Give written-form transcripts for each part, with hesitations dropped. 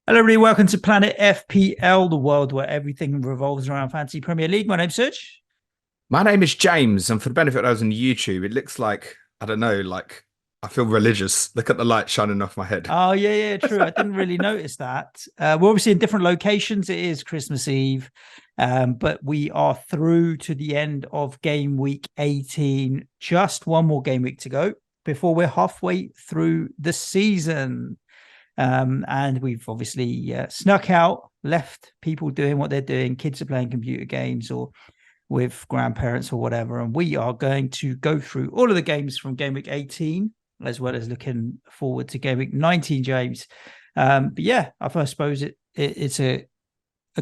Hello, everybody. Welcome to Planet FPL, the world where everything revolves around Fantasy Premier League. My name's Suj. My name is James, and for the benefit of those on YouTube, it looks like, I don't know, like I feel religious. Look at the light shining off my head. Oh, yeah, true. I didn't really notice that. We're obviously in different locations. It is Christmas Eve, but we are through to the end of game week 18. Just one more game week to go before we're halfway through the season. And we've obviously snuck out, left people doing what they're doing. Kids are playing computer games or with grandparents or whatever. And we are going to go through all of the games from game week 18, as well as looking forward to game week 19, James. But yeah, I suppose it's a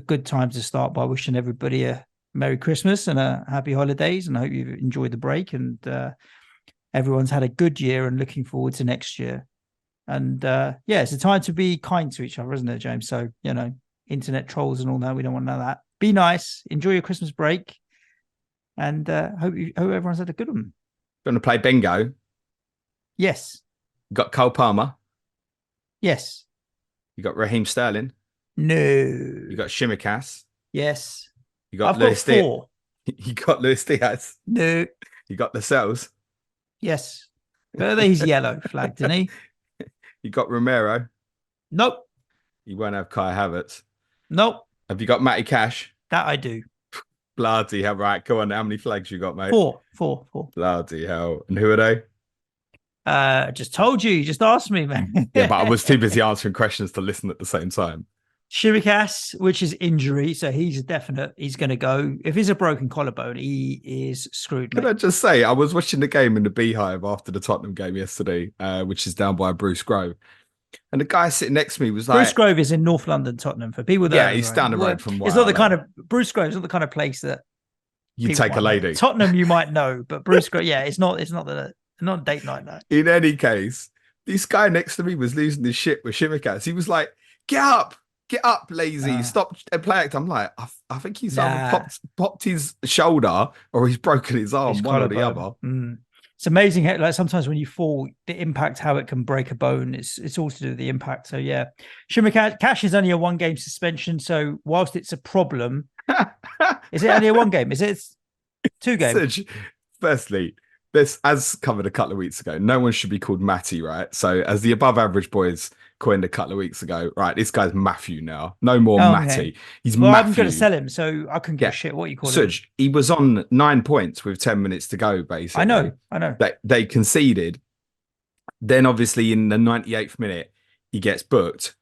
good time to start by wishing everybody a Merry Christmas and a happy holidays. And I hope you've enjoyed the break and everyone's had a good year and looking forward to next year. And yeah, it's a time to be kind to each other, isn't it, James? So, internet trolls and all that, we don't want none of that. Be nice, enjoy your Christmas break, and hope everyone's had a good one. Going to play bingo? Yes. You got Cole Palmer? Yes. You got Raheem Sterling? No. You got Shimikas? Yes. You got I've got 4. You got Luis Diaz? No. You got Lascelles? Yes. But he's yellow flagged, isn't he? You got Romero? Nope. You won't have Kai Havertz? Nope. Have you got Matty Cash? That I do. Bloody hell. Right, go on. How many flags you got, mate? 4. Bloody hell. And who are they? I just told you. You just asked me, man. Yeah, but I was too busy answering questions to listen at the same time. Shimikas, which is injury, so he's definite. He's going to go. If he's a broken collarbone, he is screwed. Can I just say, I was watching the game in the Beehive after the Tottenham game yesterday, which is down by Bruce Grove, and the guy sitting next to me was like, Bruce Grove is in North London, Tottenham. For people that he's down the road from. It's not the kind of Bruce Grove's not the kind of place that you take a lady. Tottenham, you might know, but Bruce Grove, it's not a date night. No. In any case, this guy next to me was losing his shit with Shimikas. He was like, "Get up, lazy, stop and play act." I'm like, I think he's either popped his shoulder or he's broken his arm, one or the other. It's amazing how, like, sometimes when you fall, the impact, how it can break a bone, it's all to do with the impact. So yeah, Shimikas is only a 1-game suspension. So whilst it's a problem, is it only a 1 game? Is it 2 games? Firstly, this, as covered a couple of weeks ago, no one should be called Matty, right? So as the above average boys coined a couple of weeks ago, right, this guy's Matthew now. No more Matty. Okay. He's Matthew. I'm going to sell him, so I couldn't give a shit what you call him. Suj, he was on 9 points with 10 minutes to go, basically. I know. They conceded. Then obviously in the 98th minute, he gets booked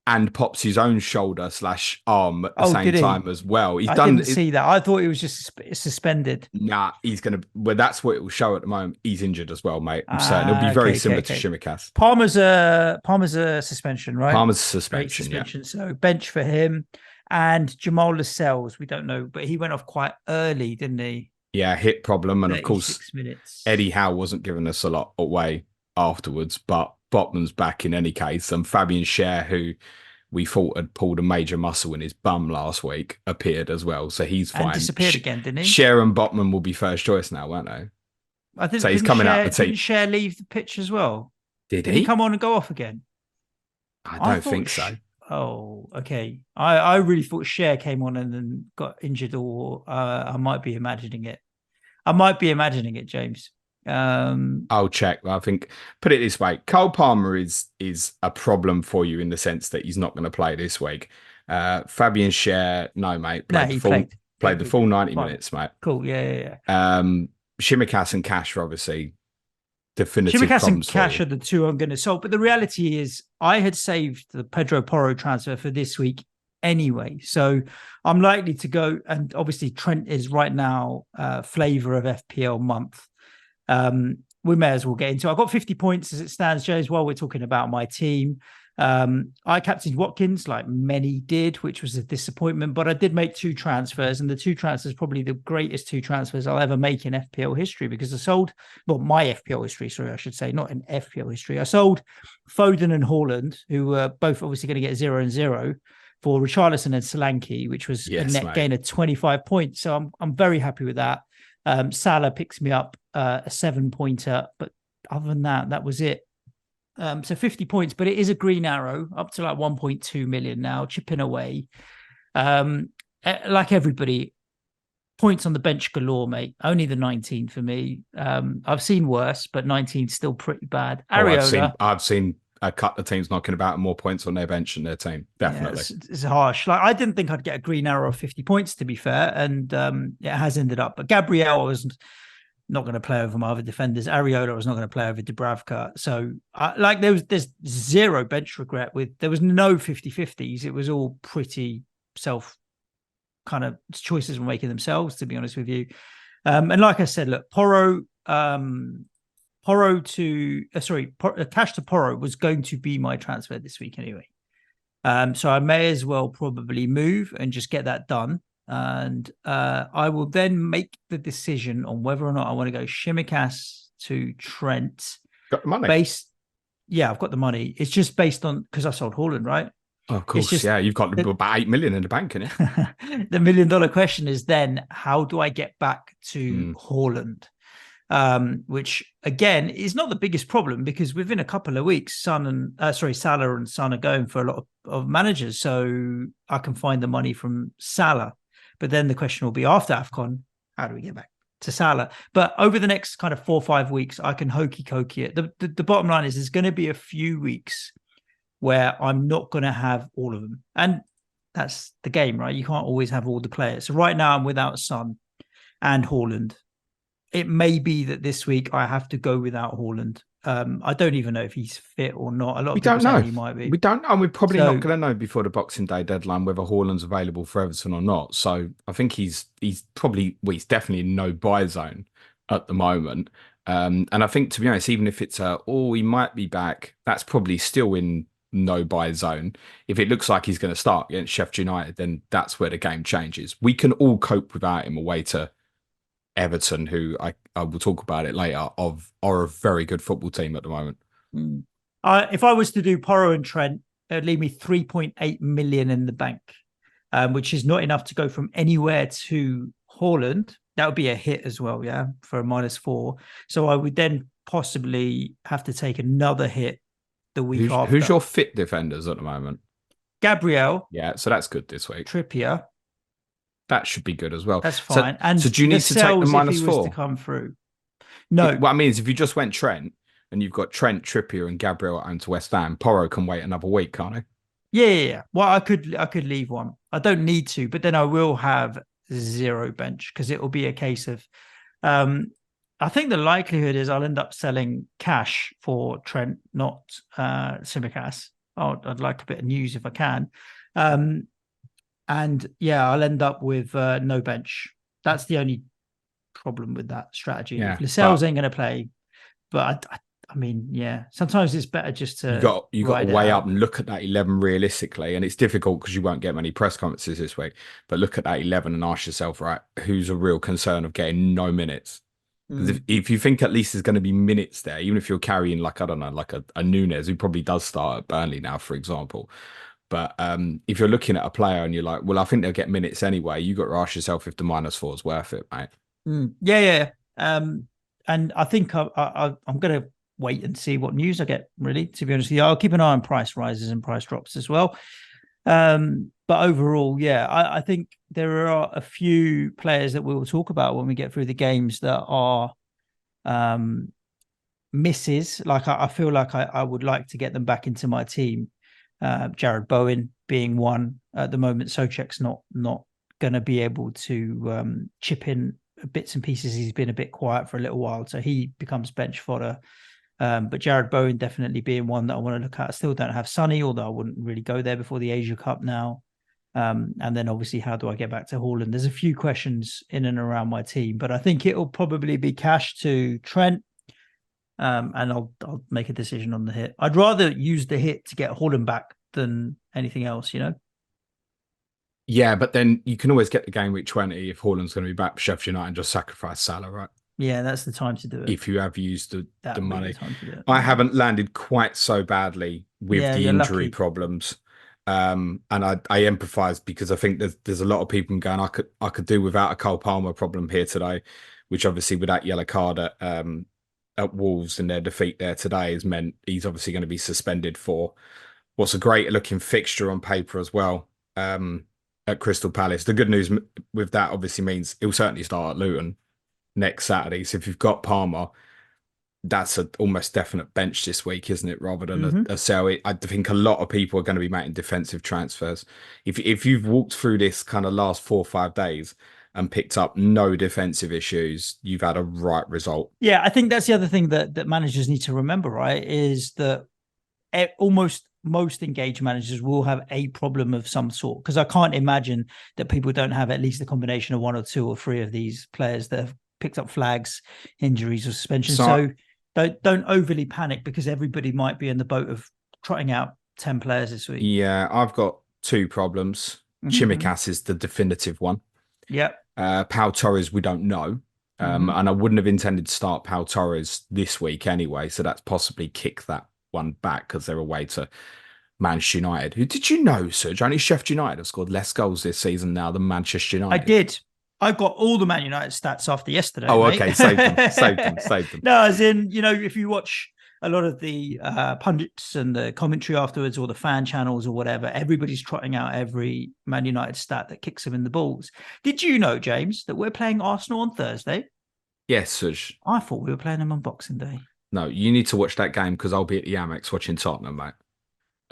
and pops his own shoulder/arm at the same time as well. I didn't see that. I thought he was just suspended. Nah, he's going to... Well, that's what it will show at the moment. He's injured as well, mate. I'm certain. It'll be very similar to Shimikas. Palmer's a suspension, right? Palmer's suspension, yeah. So bench for him. And Jamal Lascelles, we don't know, but he went off quite early, didn't he? Yeah, hip problem. And of course, minutes. Eddie Howe wasn't giving us a lot away afterwards, but Botman's back in any case. And Fabian Schär, who we thought had pulled a major muscle in his bum last week, appeared as well. So he's fine. And disappeared again, didn't he? Schär and Botman will be first choice now, won't they? So he's coming out of the team. Didn't Schär leave the pitch as well? Did he come on and go off again? I don't think so. Oh, okay. I really thought Schär came on and then got injured, or I might be imagining it. James. I'll check. I think, put it this way, Cole Palmer is a problem for you in the sense that he's not going to play this week. Fabian Schär, no, mate. Played the full 90 minutes, mate. Cool. Yeah. Shimikas and Cash are obviously definitive Shimikas problems. And Cash are the two I'm going to solve. But the reality is, I had saved the Pedro Porro transfer for this week anyway, so I'm likely to go. And obviously, Trent is right now flavor of FPL month. We may as well get into it. I've got 50 points as it stands, James, while we're talking about my team. I captained Watkins like many did, which was a disappointment, but I did make 2 transfers, and the 2 transfers probably the greatest 2 transfers I'll ever make in FPL history, because I sold, my FPL history, sorry, I should say, not in FPL history. I sold Foden and Haaland, who were both obviously going to get 0 and 0, for Richarlison and Solanke, which was a net gain of 25 points. So I'm very happy with that. Salah picks me up a 7-pointer, but other than that, that was it. So 50 points, but it is a green arrow up to like 1.2 million now, chipping away. Like everybody, points on the bench galore, mate. Only the 19 for me. I've seen worse, but 19 still pretty bad. Areola, I've seen a couple of teams knocking about more points on their bench than their team. Definitely. Yeah, it's harsh. Like, I didn't think I'd get a green arrow of 50 points, to be fair, and it has ended up. But Gabriel was not going to play over my other defenders. Areola was not going to play over Dubravka. So, there's zero bench regret. There was no 50-50s. It was all pretty self kind of choices were making themselves, to be honest with you. And like I said, look, Cash to Porro was going to be my transfer this week anyway. So I may as well probably move and just get that done. And I will then make the decision on whether or not I want to go Tsimikas to Trent. Got the money? Yeah, I've got the money. It's just based on, because I sold Haaland, right? Oh, of course, yeah. You've got about 8 million in the bank, innit? The $1 million question is then, how do I get back to Haaland? Which again is not the biggest problem, because within a couple of weeks, Salah and Son are going for a lot of managers, so I can find the money from Salah. But then the question will be, after AFCON, how do we get back to Salah? But over the next kind of 4 or 5 weeks, I can hokey cokey it. The bottom line is, there's going to be a few weeks where I'm not going to have all of them, and that's the game, right? You can't always have all the players. So right now I'm without Son and Haaland. It may be that this week I have to go without Haaland. I don't even know if he's fit or not. A lot of people say he might be. We don't know. And we're probably not going to know before the Boxing Day deadline whether Haaland's available for Everton or not. So I think he's definitely in no buy zone at the moment. And I think, to be honest, even if it's he might be back, that's probably still in no buy zone. If it looks like he's going to start against Sheffield United, then that's where the game changes. We can all cope without him away to Everton, who I will talk about it later, are a very good football team at the moment. If I was to do Porro and Trent, it would leave me 3.8 million in the bank, which is not enough to go from anywhere to Haaland. That would be a hit as well, yeah, for a -4. So I would then possibly have to take another hit the week after. Who's your fit defenders at the moment? Gabriel. Yeah, so that's good this week. Trippier. That should be good as well. That's fine. So do you need to take the -4 to come through? No. What I mean is, if you just went Trent and you've got Trent, Trippier, and Gabriel at home to West Ham, Porro can wait another week, can't he? Yeah. Well, I could leave one. I don't need to, but then I will have zero bench, because it will be a case of. I think the likelihood is I'll end up selling Cash for Trent, not Tsimikas. I'd like a bit of news if I can. And yeah, I'll end up with no bench. That's the only problem with that strategy. Yeah, Lascelles ain't going to play, but I mean, yeah, sometimes it's better just to you got to weigh up and look at that 11 realistically, and it's difficult because you won't get many press conferences this week. But look at that 11 and ask yourself, right, who's a real concern of getting no minutes? Because if you think at least there's going to be minutes there, even if you're carrying like a Nunes, who probably does start at Burnley now, for example. But if you're looking at a player and you're like, well, I think they'll get minutes anyway, you got to ask yourself if the -4 is worth it, mate. Yeah. And I think I'm going to wait and see what news I get, really, to be honest with you. I'll keep an eye on price rises and price drops as well. But overall, yeah, I think there are a few players that we will talk about when we get through the games that are misses. Like, I feel like I would like to get them back into my team. Jared Bowen being one at the moment. Souček's not going to be able to chip in bits and pieces. He's been a bit quiet for a little while, so he becomes bench fodder. But Jared Bowen definitely being one that I want to look at. I still don't have Sonny, although I wouldn't really go there before the Asia Cup now. And then obviously, how do I get back to Haaland? There's a few questions in and around my team, but I think it'll probably be Cash to Trent. And I'll make a decision on the hit. I'd rather use the hit to get Haaland back than anything else, you know? Yeah, but then you can always get the game week 20 if Haaland's going to be back for Sheffield United and just sacrifice Salah, right? Yeah, that's the time to do it. If you have used the money. The I haven't landed quite so badly with the injury problems. And I empathise, because I think there's a lot of people going, I could do without a Cole Palmer problem here today, which obviously with that yellow card at at Wolves, and their defeat there today has meant he's obviously going to be suspended for what's a great looking fixture on paper as well, at Crystal Palace. The good news with that obviously means he'll certainly start at Luton next Saturday. So if you've got Palmer, that's an almost definite bench this week, isn't it? Rather than a sell. I think a lot of people are going to be making defensive transfers. If you've walked through this kind of last 4 or 5 days and picked up no defensive issues, you've had a right result. Yeah, I think that's the other thing that managers need to remember, right? Is that almost most engaged managers will have a problem of some sort, because I can't imagine that people don't have at least a combination of 1 or 2 or 3 of these players that have picked up flags, injuries, or suspensions. So don't overly panic, because everybody might be in the boat of trotting out 10 players this week. Yeah, I've got 2 problems. Chimikas is the definitive one. Yeah. Pau Torres, we don't know. And I wouldn't have intended to start Pau Torres this week anyway. So that's possibly kick that one back, because they're away to Manchester United. Who did you know, Suj? Only Sheff United have scored less goals this season now than Manchester United. I did. I got all the Man United stats after yesterday. Oh, mate. Okay. Save them. No, as in, if you watch a lot of the pundits and the commentary afterwards, or the fan channels or whatever, everybody's trotting out every Man United stat that kicks them in the balls. Did you know, James, that we're playing Arsenal on Thursday? Yes, Suj. I thought we were playing them on Boxing Day. No, you need to watch that game, because I'll be at the Amex watching Tottenham, mate.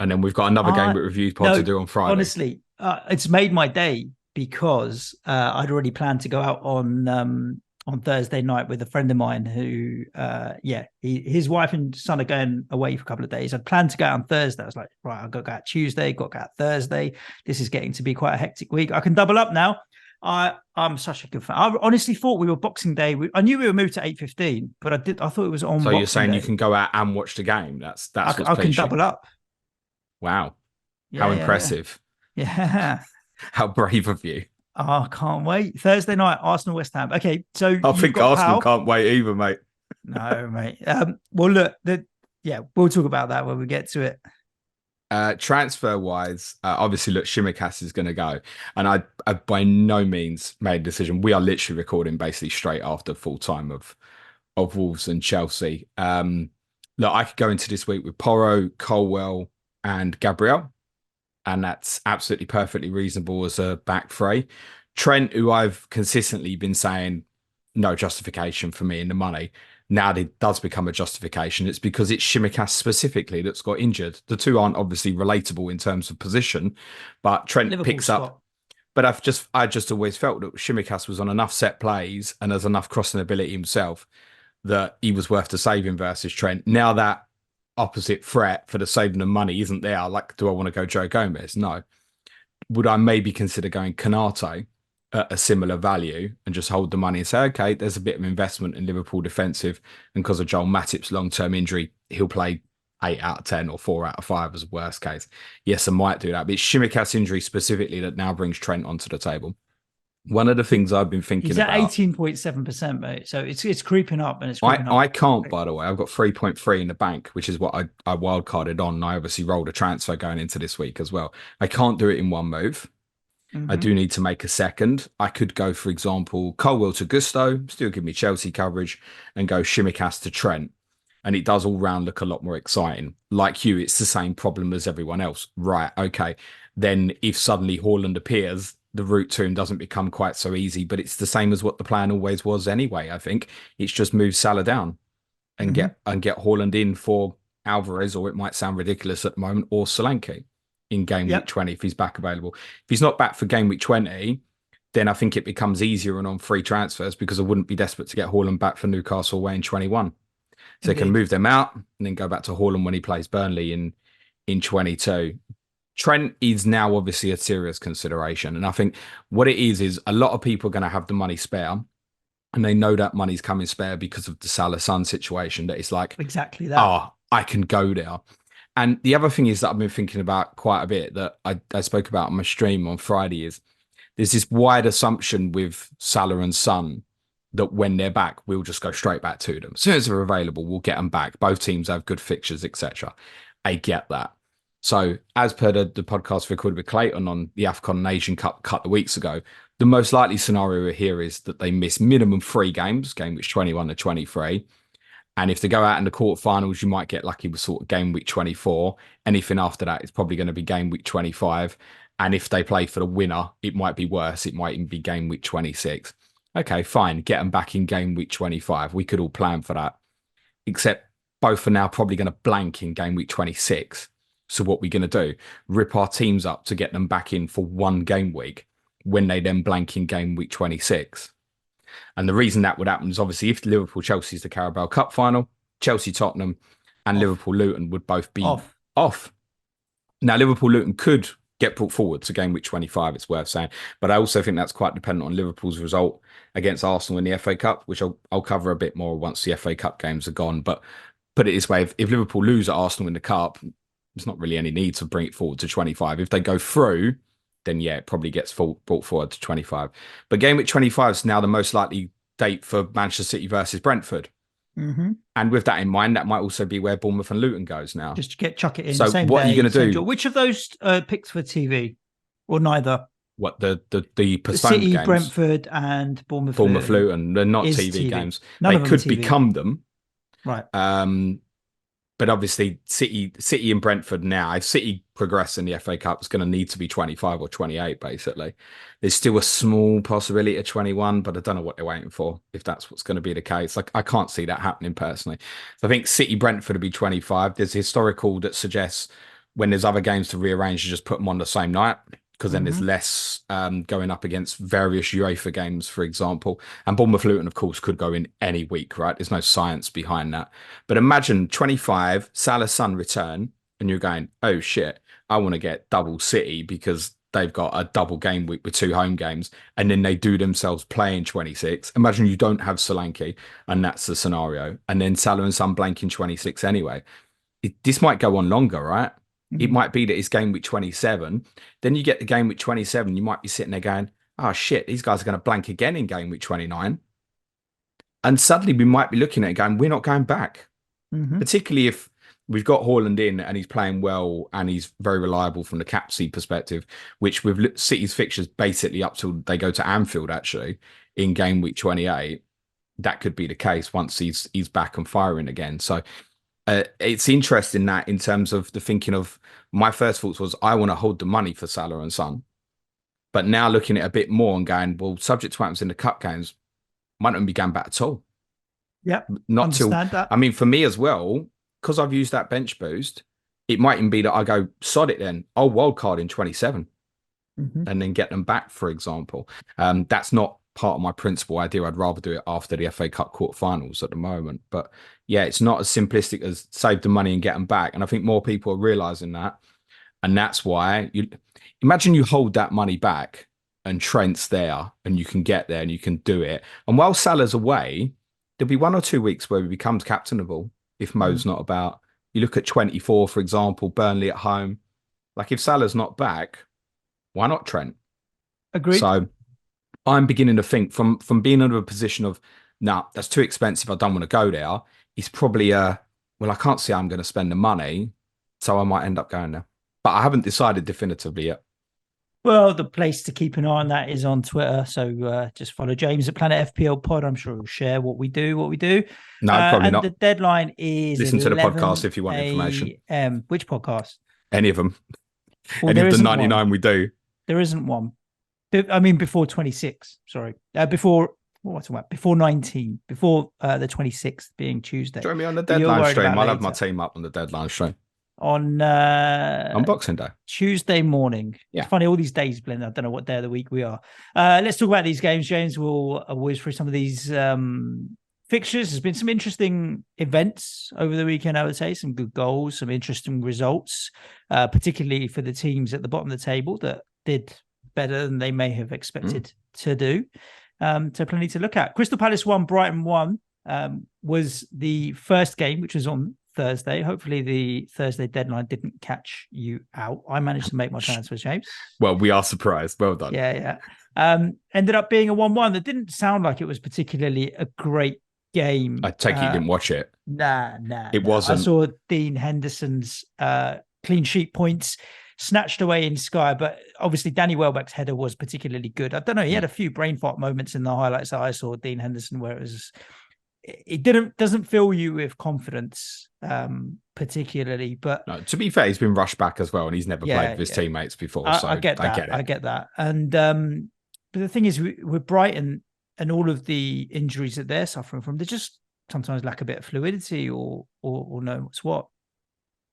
And then we've got another game with reviews pod to do on Friday. Honestly, it's made my day, because I'd already planned to go out on Thursday night with a friend of mine who, his wife and son are going away for a couple of days. I'd planned to go out on Thursday. I was like, right, I've got to go out Tuesday, got to go out Thursday. This is getting to be quite a hectic week. I can double up now. I'm such a good fan. I honestly thought we were Boxing Day. I knew we were moved to 8:15, but I thought it was on. So Boxing you're saying Day. You can go out and watch the game? That's I can double up. Wow, how impressive! Yeah. How brave of you. Oh, can't wait. Thursday night, Arsenal West Ham. Okay, so I think Arsenal can't wait either, mate. No, mate. Well, look, we'll talk about that when we get to it. Transfer wise, obviously, look, Shimikas is going to go, and I by no means made a decision. We are literally recording basically straight after full time of Wolves and Chelsea. Look, I could go into this week with Porro, Colwell, and Gabriel, and that's absolutely perfectly reasonable as a back three. Trent, who I've consistently been saying no justification for me in the money, now it does become a justification. It's because it's Shimikas specifically that's got injured. The two aren't obviously relatable in terms of position, but Trent Liverpool picks spot. up. But I just always felt that Shimikas was on enough set plays and has enough crossing ability himself that he was worth the saving versus Trent. Now that opposite threat for the saving of money isn't there, like, do I want to go Joe Gomez? No. Would I maybe consider going Canate at a similar value and just hold the money and say, okay, there's a bit of investment in Liverpool defensive, and because of Joel Matip's long-term injury, he'll play 8 out of 10 or 4 out of 5 as a worst case. Yes, I might do that, but it's Shimikas' injury specifically that now brings Trent onto the table. One of the things I've been thinking about... He's at 18.7%, mate. So it's creeping up, and it's creeping up. I can't, by the way. I've got 3.3 in the bank, which is what I wildcarded on. And I obviously rolled a transfer going into this week as well. I can't do it in one move. I do need to make a second. I could go, for example, Colwell to Gusto, still give me Chelsea coverage, and go Shimikas to Trent. And it does all round look a lot more exciting. Like you, it's the same problem as everyone else. Right, okay. Then if suddenly Haaland appears, the route to him doesn't become quite so easy, but it's the same as what the plan always was anyway, I think. It's just move Salah down and get Haaland in for Alvarez, or it might sound ridiculous at the moment, or Solanke in game week 20 if he's back available. If he's not back for game week 20, then I think it becomes easier and on free transfers, because I wouldn't be desperate to get Haaland back for Newcastle away in 21. So they can move them out and then go back to Haaland when he plays Burnley in 22. Trent is now obviously a serious consideration. And I think what it is a lot of people are going to have the money spare, and they know that money's coming spare because of the Salah Son situation, that it's like, exactly that. Oh, I can go there. And the other thing is that I've been thinking about quite a bit, that I spoke about on my stream on Friday, is there's this wide assumption with Salah and Son that when they're back, we'll just go straight back to them. As soon as they're available, we'll get them back. Both teams have good fixtures, etc. I get that. So as per the podcast recorded with Clayton on the AFCON and Asian Cup a couple of weeks ago, the most likely scenario here is that they miss minimum 3 games, game which 21 to 23, And if they go out in the quarterfinals, you might get lucky with sort of game week 24. Anything after that, it's probably going to be game week 25. And if they play for the winner, it might be worse. It might even be game week 26. Okay, fine. Get them back in game week 25. We could all plan for that. Except both are now probably going to blank in game week 26. So what we're going to do, rip our teams up to get them back in for one game week when they then blank in game week 26. And the reason that would happen is obviously if Liverpool Chelsea is the Carabao Cup final, Chelsea Tottenham and Liverpool Luton would both be off. Now Liverpool Luton could get brought forward to game week 25, it's worth saying. But I also think that's quite dependent on Liverpool's result against Arsenal in the FA Cup, which I'll cover a bit more once the FA Cup games are gone. But put it this way, if Liverpool lose at Arsenal in the Cup, there's not really any need to bring it forward to 25. If they go through, then yeah, it probably gets brought forward to 25. But game week 25 is now the most likely date for Manchester City versus Brentford. Mm-hmm. And with that in mind, that might also be where Bournemouth and Luton goes now. Just to chuck it in. So same what day, are you going to do? Which of those picks for TV? Or neither? What, the postponed City, games? Brentford and Bournemouth Luton. They're not TV games. They could become them. Right. But obviously, City and Brentford now, if City progress in the FA Cup, it's going to need to be 25 or 28, basically. There's still a small possibility of 21, but I don't know what they're waiting for, if that's what's going to be the case. Like, I can't see that happening personally. So I think City Brentford will be 25. There's historical that suggests when there's other games to rearrange, you just put them on the same night, because then there's less going up against various UEFA games, for example. And Bournemouth Luton, of course, could go in any week, right? There's no science behind that. But imagine 25, Salah's son return, and you're going, oh shit, I want to get double City because they've got a double game week with 2 home games, and then they do themselves play in 26. Imagine you don't have Solanke, and that's the scenario. And then Salah and Son blank in 26 anyway. This might go on longer, right? It might be that it's game week 27. Then you get the game week 27. You might be sitting there going, oh, shit, these guys are going to blank again in game week 29. And suddenly we might be looking at it going, we're not going back. Particularly if we've got Haaland in and he's playing well and he's very reliable from the captaincy perspective, which with City's fixtures basically up till they go to Anfield, actually, in game week 28, that could be the case once he's back and firing again. So it's interesting that in terms of the thinking of my first thoughts was I want to hold the money for Salah and Son. But now looking at it a bit more and going, well, subject to what happens in the cup games, might not be going back at all. Yeah. Not till that. I mean, for me as well, because I've used that bench boost, it might even be that I go, sod it then. I'll wildcard in 27 and then get them back, for example. That's not part of my principal idea. I'd rather do it after the FA Cup quarterfinals at the moment. But yeah, it's not as simplistic as save the money and get them back. And I think more people are realizing that. And that's why you imagine you hold that money back and Trent's there and you can get there and you can do it. And while Salah's away, there'll be 1 or 2 weeks where he becomes captainable if Mo's not about. You look at 24, for example, Burnley at home. Like if Salah's not back, why not Trent? Agreed. So I'm beginning to think from being under a position of, nah, that's too expensive, I don't want to go there. It's probably well, I can't see how I'm going to spend the money, so I might end up going there. But I haven't decided definitively yet. Well, the place to keep an eye on that is on Twitter. So just follow James at Planet FPL Pod. I'm sure he'll share what we do. No, probably not. The deadline is listen to the podcast if you want information. Which podcast? Any of them. Well, any of the 99 one. We do. There isn't one. I mean, before 26. Sorry, before 19. Before the 26th being Tuesday. Join me on the deadline stream. I'll have my team up on the deadline stream. On Boxing Day, Tuesday morning. Yeah, it's funny, all these days blend. I don't know what day of the week we are. Let's talk about these games. James will always through some of these fixtures. There's been some interesting events over the weekend. I would say some good goals, some interesting results, particularly for the teams at the bottom of the table that did better than they may have expected to do. So plenty to look at. Crystal Palace 1, Brighton 1 was the first game, which was on Thursday. Hopefully the Thursday deadline didn't catch you out. I managed to make my transfer, James. Well, we are surprised. Well done. Yeah. Ended up being a 1-1 that didn't sound like it was particularly a great game. I take it you didn't watch it. Nah. It wasn't. I saw Dean Henderson's clean sheet points snatched away in Sky, but obviously Danny Welbeck's header was particularly good. I don't know, he had a few brain fart moments in the highlights that I saw, Dean Henderson, where it was it doesn't fill you with confidence, particularly. But no, to be fair, he's been rushed back as well, and he's never played with his teammates before. So I get that. I get that. And but the thing is, with Brighton and all of the injuries that they're suffering from, they just sometimes lack a bit of fluidity, or know what's what.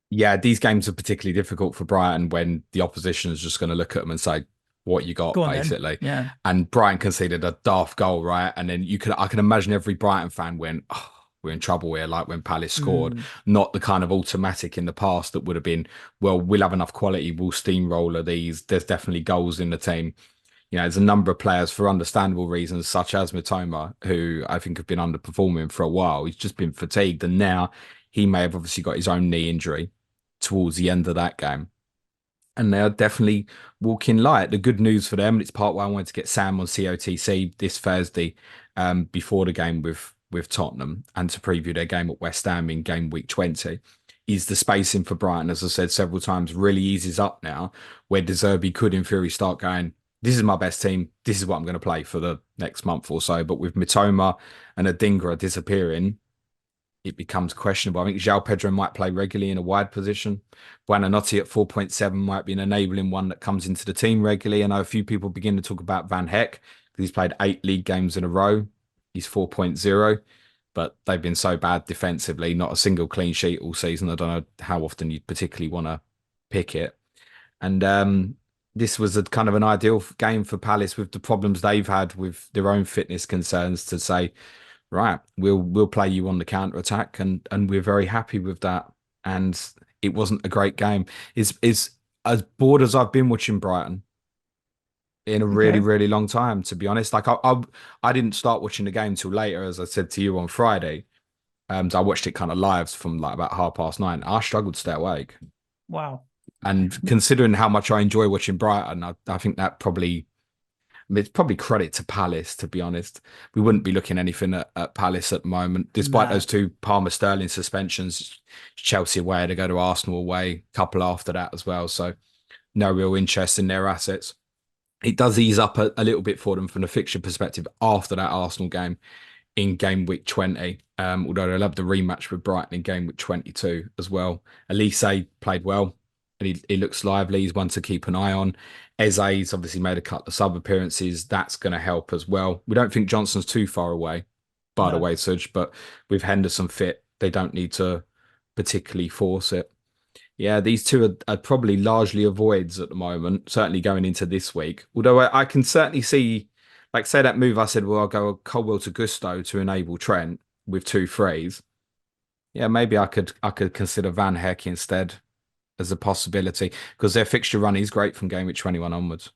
Yeah, these games are particularly difficult for Brighton when the opposition is just going to look at them and say, "What you got?" basically. Then. Yeah. And Brighton conceded a daft goal, right? And then I can imagine every Brighton fan went, "Oh, we're in trouble here," like when Palace scored. Not the kind of automatic in the past that would have been, well, we'll have enough quality, we'll steamroller these. There's definitely goals in the team. You know, there's a number of players for understandable reasons, such as Mitoma, who I think have been underperforming for a while. He's just been fatigued, and now he may have obviously got his own knee injury towards the end of that game. And they're definitely walking light. The good news for them, and it's part why I wanted to get Sam on COTC this Thursday, before the game with Tottenham, and to preview their game at West Ham in game week 20, is the spacing for Brighton, as I said several times, really eases up now, where De Zerbi could in theory start going, this is my best team, this is what I'm going to play for the next month or so. But with Mitoma and Adingra disappearing, it becomes questionable. I think João Pedro might play regularly in a wide position. Buonanotte at 4.7 might be an enabling one that comes into the team regularly. I know a few people begin to talk about Van Heck, because he's played 8 league games in a row. He's 4.0, but they've been so bad defensively, not a single clean sheet all season. I don't know how often you'd particularly want to pick it. And this was a kind of an ideal game for Palace, with the problems they've had with their own fitness concerns, to say, right, we'll play you on the counter attack, and we're very happy with that. And it wasn't a great game. It's as bored as I've been watching Brighton in a really, really long time, to be honest. Like I didn't start watching the game till later, as I said to you on Friday. So I watched it kind of live from like about 9:30. I struggled to stay awake. Wow. And considering how much I enjoy watching Brighton, I think that it's probably credit to Palace, to be honest. We wouldn't be looking anything at Palace at the moment, despite those 2 Palmer Sterling suspensions. Chelsea away, they go to Arsenal away, couple after that as well. So no real interest in their assets. It does ease up a little bit for them from the fixture perspective after that Arsenal game in game week 20. Although they'll have the rematch with Brighton in game week 22 as well. Elise played well, and he looks lively. He's one to keep an eye on. Eze's obviously made a couple of sub appearances. That's going to help as well. We don't think Johnson's too far away, by the way, Suj, but with Henderson fit, they don't need to particularly force it. Yeah, these two are probably largely avoids at the moment, certainly going into this week. Although I can certainly see, like, say that move I said, well, I'll go Colwell to Gusto to enable Trent with 2 threes. Yeah, maybe I could consider Van Heck instead as a possibility, because their fixture run is great from game week 21 onwards.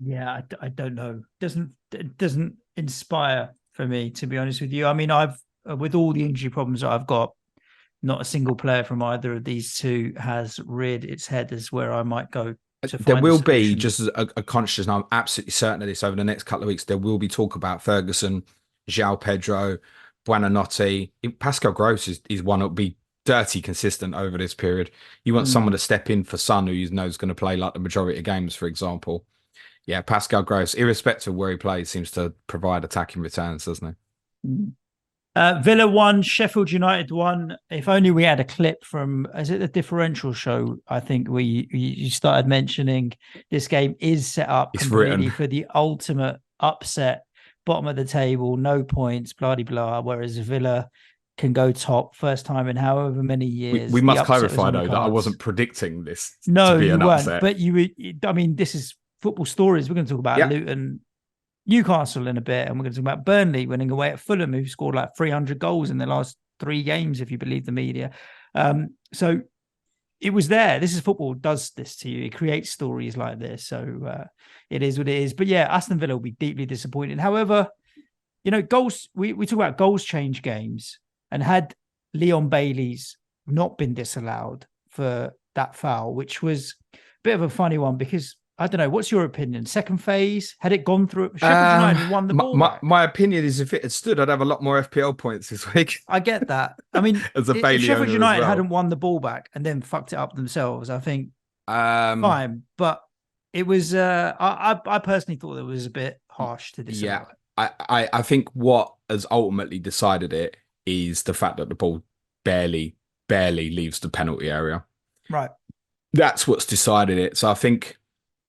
Yeah, I don't know. It doesn't inspire for me, to be honest with you. I mean, I've with all the injury problems that I've got, not a single player from either of these two has reared its head as where I might go to find. There will be, just as a conscious, and I'm absolutely certain of this, over the next couple of weeks, there will be talk about Ferguson, João Pedro, Buonanotte. Pascal Gross is one that will be dirty consistent over this period. You want someone to step in for Son, who you know is going to play like the majority of games, for example. Yeah, Pascal Gross, irrespective of where he plays, seems to provide attacking returns, doesn't he? Villa 1, Sheffield United 1. If only we had a clip from, is it the differential show? I think you started mentioning this game is set up completely for the ultimate upset, bottom of the table, no points, blah, blah, blah, whereas Villa can go top first time in however many years. We must clarify, though, that I wasn't predicting this to be an weren't, upset. But I mean, this is football stories. We're going to talk about Luton, Newcastle in a bit, and we're going to talk about Burnley winning away at Fulham, who scored like 300 goals in their last 3 games, if you believe the media. So it was there. This is football, does this to you. It creates stories like this. So it is what it is. But yeah, Aston Villa will be deeply disappointed. However, goals, we talk about goals change games, and had Leon Bailey's not been disallowed for that foul, which was a bit of a funny one, because I don't know. What's your opinion? Second phase, had it gone through? Sheffield United won the ball. My opinion is, if it had stood, I'd have a lot more FPL points this week. I get that. I mean, as a Bailey, if Sheffield United hadn't won the ball back and then fucked it up themselves, I think fine. But it was. I personally thought it was a bit harsh to disallow. Yeah, I think what has ultimately decided it is the fact that the ball barely leaves the penalty area. Right. That's what's decided it. So I think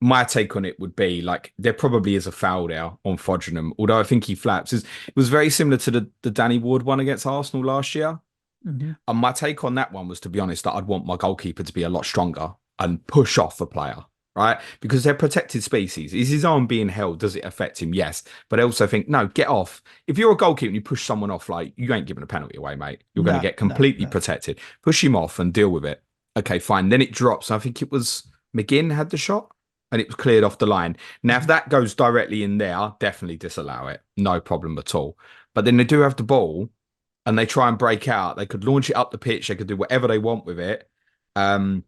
my take on it would be like there probably is a foul there on Fodringham, although I think he flaps. It was very similar to the Danny Ward one against Arsenal last year. Mm-hmm. And my take on that one was, to be honest, that I'd want my goalkeeper to be a lot stronger and push off a player, right? Because they're protected species. Is his arm being held? Does it affect him? Yes. But I also think, no, get off. If you're a goalkeeper and you push someone off, like, you ain't giving a penalty away, mate. You're going to get completely protected. Push him off and deal with it. Okay, fine. Then it drops. I think it was McGinn had the shot and it was cleared off the line. Now, if that goes directly in there, definitely disallow it. No problem at all. But then they do have the ball and they try and break out. They could launch it up the pitch. They could do whatever they want with it. And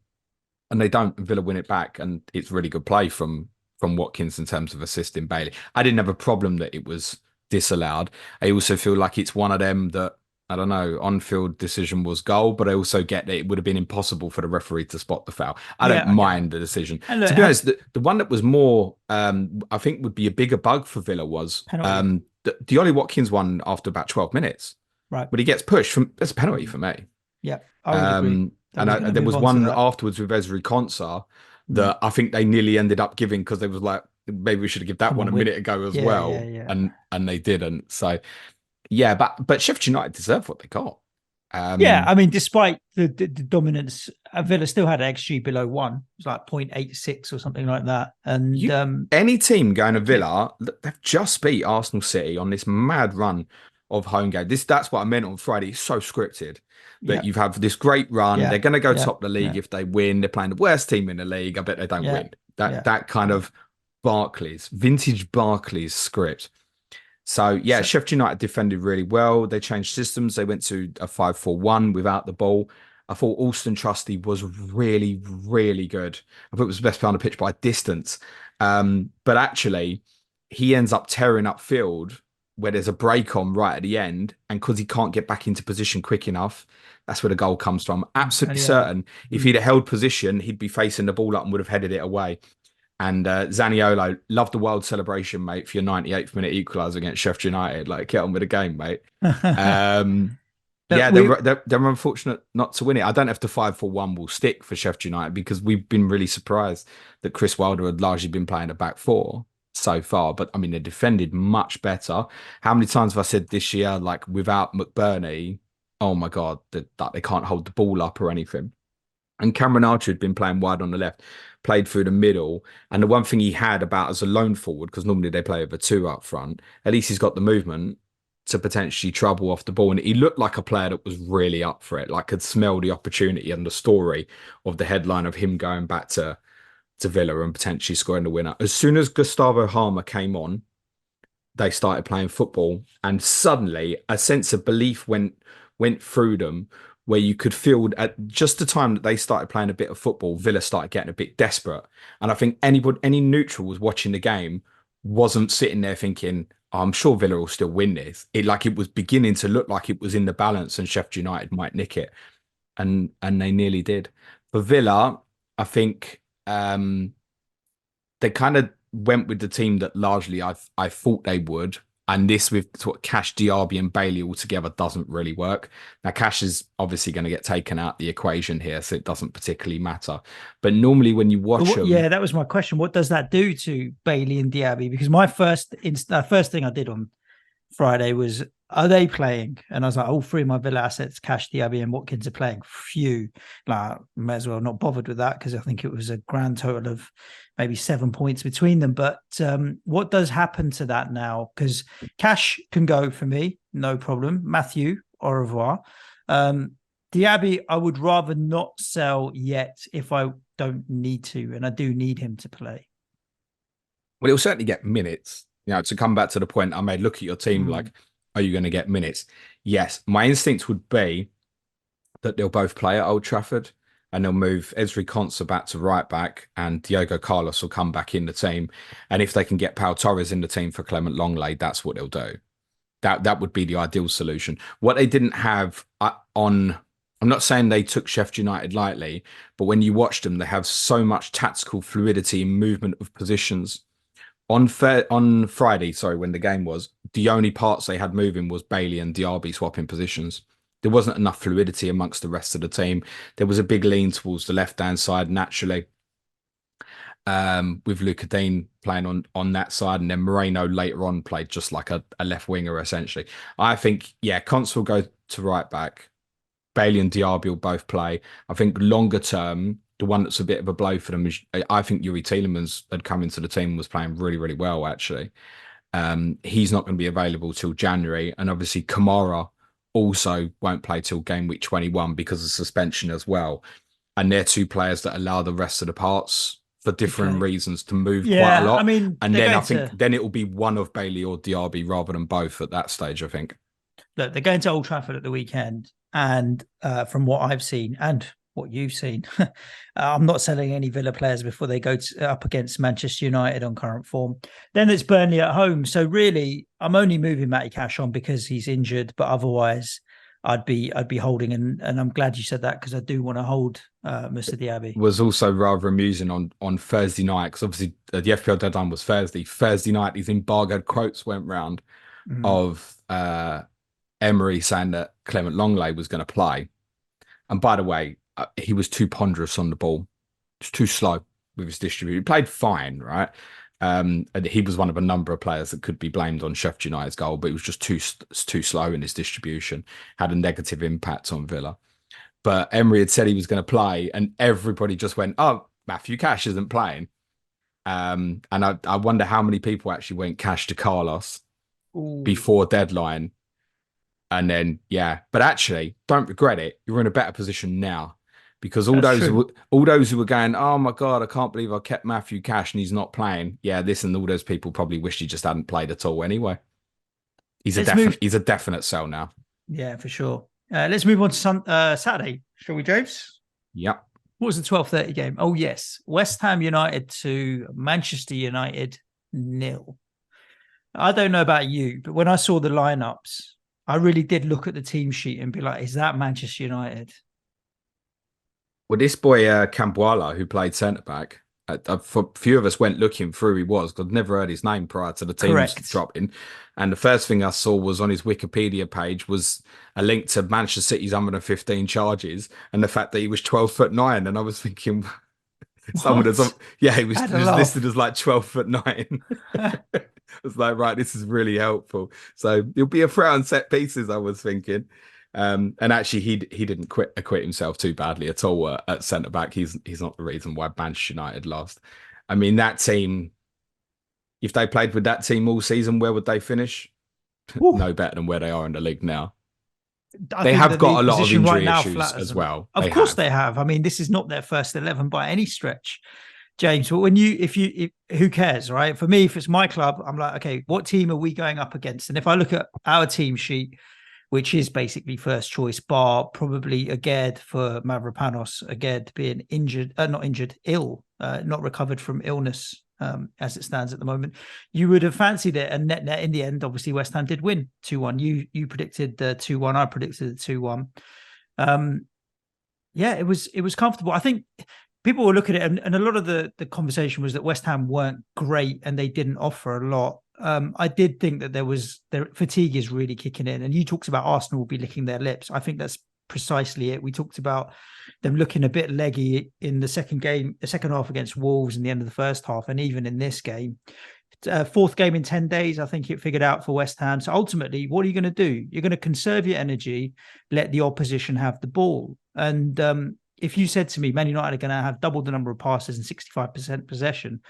they don't. Villa win it back. And it's really good play from Watkins in terms of assisting Bailey. I didn't have a problem that it was disallowed. I also feel like it's one of them that, I don't know, on-field decision was goal, but I also get that it would have been impossible for the referee to spot the foul. I don't mind the decision. Look, to be honest, the one that was more, I think would be a bigger bug for Villa was the Ollie Watkins one after about 12 minutes. Right. But he gets pushed. That's a penalty for me. Yeah, I would agree. And there was one afterwards with Ezri Konsa that I think they nearly ended up giving because they was like, maybe we should have given that one a minute ago as well. Yeah. And they didn't. So... yeah, but Sheffield United deserve what they got. I mean, despite the dominance, Villa still had an XG below 1. It was like 0.86 or something like that. And any team going to Villa, they've just beat Arsenal City on this mad run of home game. That's what I meant on Friday. It's so scripted that you've had this great run. They're going to go top the league if they win. They're playing the worst team in the league. I bet they don't win. That kind of vintage Barclays script. So, Sheffield United defended really well. They changed systems. They went to a 5-4-1 without the ball. I thought Alston Trusty was really, really good. I thought it was the best player on the pitch by distance. But actually, he ends up tearing upfield where there's a break on right at the end. And because he can't get back into position quick enough, that's where the goal comes from. Absolutely certain. If he'd have held position, he'd be facing the ball up and would have headed it away. And Zaniolo, loved the wild celebration, mate, for your 98th minute equaliser against Sheffield United. Like, get on with the game, mate. They're unfortunate not to win it. I don't know if the 5-4-1 will stick for Sheffield United because we've been really surprised that Chris Wilder had largely been playing a back four so far. But, I mean, they defended much better. How many times have I said this year, like, without McBurney, oh, my God, that they can't hold the ball up or anything. And Cameron Archer had been playing wide on the left, played through the middle. And the one thing he had about as a lone forward, because normally they play over two up front, at least he's got the movement to potentially trouble off the ball. And he looked like a player that was really up for it, like could smell the opportunity and the story of the headline of him going back to Villa and potentially scoring the winner. As soon as Gustavo Harmer came on, they started playing football. And suddenly a sense of belief went through them, where you could feel at just the time that they started playing a bit of football, Villa started getting a bit desperate. And I think any neutral was watching the game wasn't sitting there thinking, oh, I'm sure Villa will still win this. It was beginning to look like it was in the balance and Sheffield United might nick it. And they nearly did. For Villa, I think they kind of went with the team that largely I thought they would. And this with sort of Cash, Diaby and Bailey all together doesn't really work. Now, Cash is obviously going to get taken out the equation here, so it doesn't particularly matter. But normally when you watch them... Yeah, that was my question. What does that do to Bailey and Diaby? Because my first thing I did on Friday was, are they playing? And I was like, all three of my Villa assets, Cash, Diaby and Watkins, are playing. Phew. Like, may as well not bothered with that because I think it was a grand total of maybe 7 points between them. But what does happen to that now? Because Cash can go for me, no problem. Matthew, au revoir. Diaby, I would rather not sell yet if I don't need to, and I do need him to play. Well, he'll certainly get minutes. You know, to come back to the point I made, look at your team, like, are you going to get minutes? Yes. My instinct would be that they'll both play at Old Trafford. And they'll move Ezri Konsa back to right back and Diogo Carlos will come back in the team. And if they can get Pau Torres in the team for Clement Longley, that's what they'll do. That would be the ideal solution. What they didn't have I'm not saying they took Sheffield United lightly, but when you watch them, they have so much tactical fluidity and movement of positions On Friday, sorry, when the game was, the only parts they had moving was Bailey and Diaby swapping positions. There wasn't enough fluidity amongst the rest of the team. There was a big lean towards the left-hand side naturally, with Luka Dean playing on that side, and then Moreno later on played just like a left winger essentially. I think, yeah, Conte will go to right back. Bailey and Diaby will both play. I think longer term, the one that's a bit of a blow for them is, I think Youri Tielemans had come into the team and was playing really, really well, actually. He's not going to be available till January. And obviously Kamara also won't play till game week 21 because of suspension as well. And they're two players that allow the rest of the parts for different reasons to move quite a lot. I mean, and then I think then it will be one of Bailey or Diaby rather than both at that stage, I think. Look, they're going to Old Trafford at the weekend. And from what I've seen and what you've seen, I'm not selling any Villa players before they go up against Manchester United on current form. Then it's Burnley at home. So really, I'm only moving Matty Cash on because he's injured, but otherwise I'd be holding. And I'm glad you said that because I do want to hold Mr. Diaby. Was also rather amusing on Thursday night because obviously the FPL deadline was Thursday. Thursday night, these embargoed quotes went round of Emery saying that Clement Longley was going to play. And by the way, he was too ponderous on the ball. Just too slow with his distribution. He played fine, right? And he was one of a number of players that could be blamed on Sheffield United's goal, but he was just too slow in his distribution. Had a negative impact on Villa. But Emery had said he was going to play, and everybody just went, "Oh, Matthew Cash isn't playing." And I wonder how many people actually went Cash to Carlos before deadline. And then, yeah, but actually, don't regret it. You're in a better position now because all those who were going, "Oh my God, I can't believe I kept Matthew Cash and he's not playing." Yeah, all those people probably wished he just hadn't played at all anyway. He's a definite sell now. Yeah, for sure. Let's move on to Saturday, shall we, James? Yep. What was the 12:30 game? Oh, yes. West Ham United to Manchester United 0. I don't know about you, but when I saw the lineups, I really did look at the team sheet and be like, is that Manchester United? Well, this boy, Cambuala, who played centre-back, a few of us went looking through who he was because I'd never heard his name prior to the teams dropping. And the first thing I saw was on his Wikipedia page was a link to Manchester City's 115 charges and the fact that he was 12'9". And I was thinking, he was listed as like 12'9". I was like, right, this is really helpful. So he'll be a threat on set pieces, I was thinking. And actually, he didn't acquit himself too badly at all at centre back. He's not the reason why Manchester United lost. I mean, that team, if they played with that team all season, where would they finish? No better than where they are in the league now. They have got a lot of injury issues as well. Of course they have. I mean, this is not their first 11 by any stretch, James. But who cares, right? For me, if it's my club, I'm like, okay, what team are we going up against? And if I look at our team sheet, which is basically first choice, bar probably Aged for Mavropanos, Aged being ill, not recovered from illness as it stands at the moment. You would have fancied it, and net in the end, obviously West Ham did win 2-1. You predicted 2-1, I predicted 2-1. Yeah, it was comfortable. I think people will look at it, and a lot of the conversation was that West Ham weren't great and they didn't offer a lot. I did think that their fatigue is really kicking in, and you talked about Arsenal will be licking their lips. I think that's precisely it. We talked about them looking a bit leggy in the second half against Wolves and the end of the first half, and even in this game. Fourth game in 10 days, I think it figured out for West Ham. So ultimately, what are you going to do? You're going to conserve your energy, let the opposition have the ball. And if you said to me, Man United are going to have double the number of passes and 65% possession,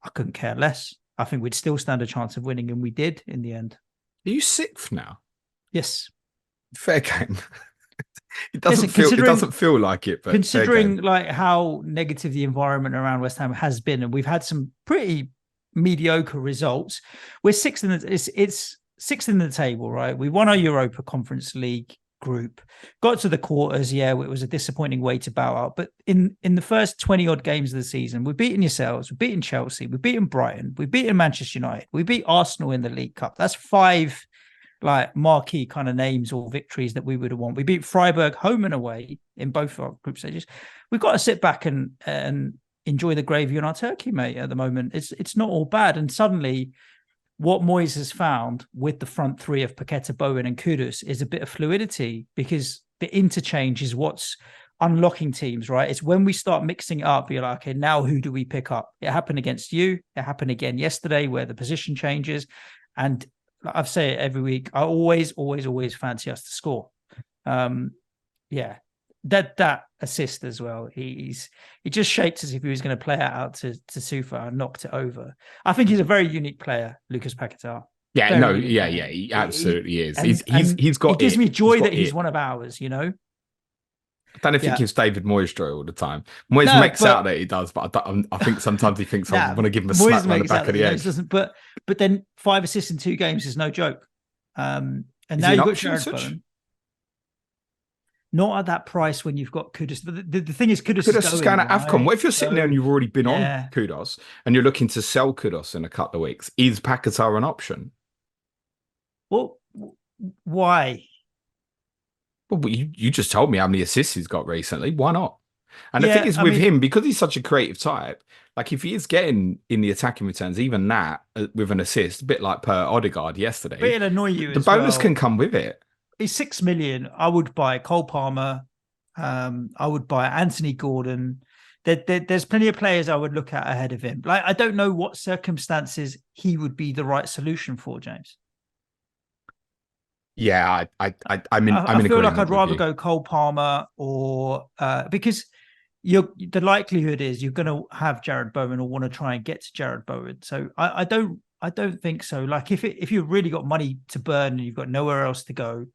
I couldn't care less. I think we'd still stand a chance of winning, and we did in the end. Are you sixth now? Yes. Fair game. It doesn't feel like it, but considering like how negative the environment around West Ham has been, and we've had some pretty mediocre results. We're sixth in it's sixth in the table, right? We won our Europa Conference League group, got to the quarters. Yeah, it was a disappointing way to bow out. But in the first 20 odd games of the season, we've beaten yourselves, we've beaten Chelsea, we've beaten Brighton, we've beaten Manchester United, we beat Arsenal in the League Cup. That's 5 like marquee kind of names or victories that we would have won. We beat Freiburg home and away in both our group stages. We've got to sit back and enjoy the gravy on our turkey, mate, at the moment. It's not all bad. And suddenly what Moyes has found with the front three of Paqueta, Bowen and Kudus is a bit of fluidity, because the interchange is what's unlocking teams, right? It's when we start mixing it up, you're like, okay, now who do we pick up? It happened against you. It happened again yesterday where the position changes. And I say it every week, I always fancy us to score. Yeah, that assist as well. He just shaped as if he was going to play it out to Sufa and knocked it over. I think he's a very unique player, Lucas Paquetá. Yeah, Very no, unique yeah, player. he absolutely is. And He's got. It gives me joy that he's it. one of ours. You know. I don't know if he gives David Moyes joy all the time. Moyes makes out that he does, but I think sometimes he thinks I want to give him a smack on the back of the head. But then 5 assists in 2 games is no joke. And is now you've got Jared Bowen. Not at that price when you've got Kudus. But the thing is, Kudus is going at AFCON. What if you're sitting there and you've already been on Kudus and you're looking to sell Kudus in a couple of weeks? Is Paquetá an option? Well, why? Well, you just told me how many assists he's got recently. Why not? And the thing is with him, because he's such a creative type, like if he is getting in the attacking returns, even that with an assist, a bit like per Odegaard yesterday, but it'll annoy you. The bonus can come with it. He's 6 million. I would buy Cole Palmer. I would buy Anthony Gordon. There's plenty of players I would look at ahead of him. Like I don't know what circumstances he would be the right solution for, James. Yeah, I feel like I'd rather go Cole Palmer or because the likelihood is you're going to have Jared Bowen or want to try and get to Jared Bowen. So I don't think so. Like if you've really got money to burn and you've got nowhere else to go,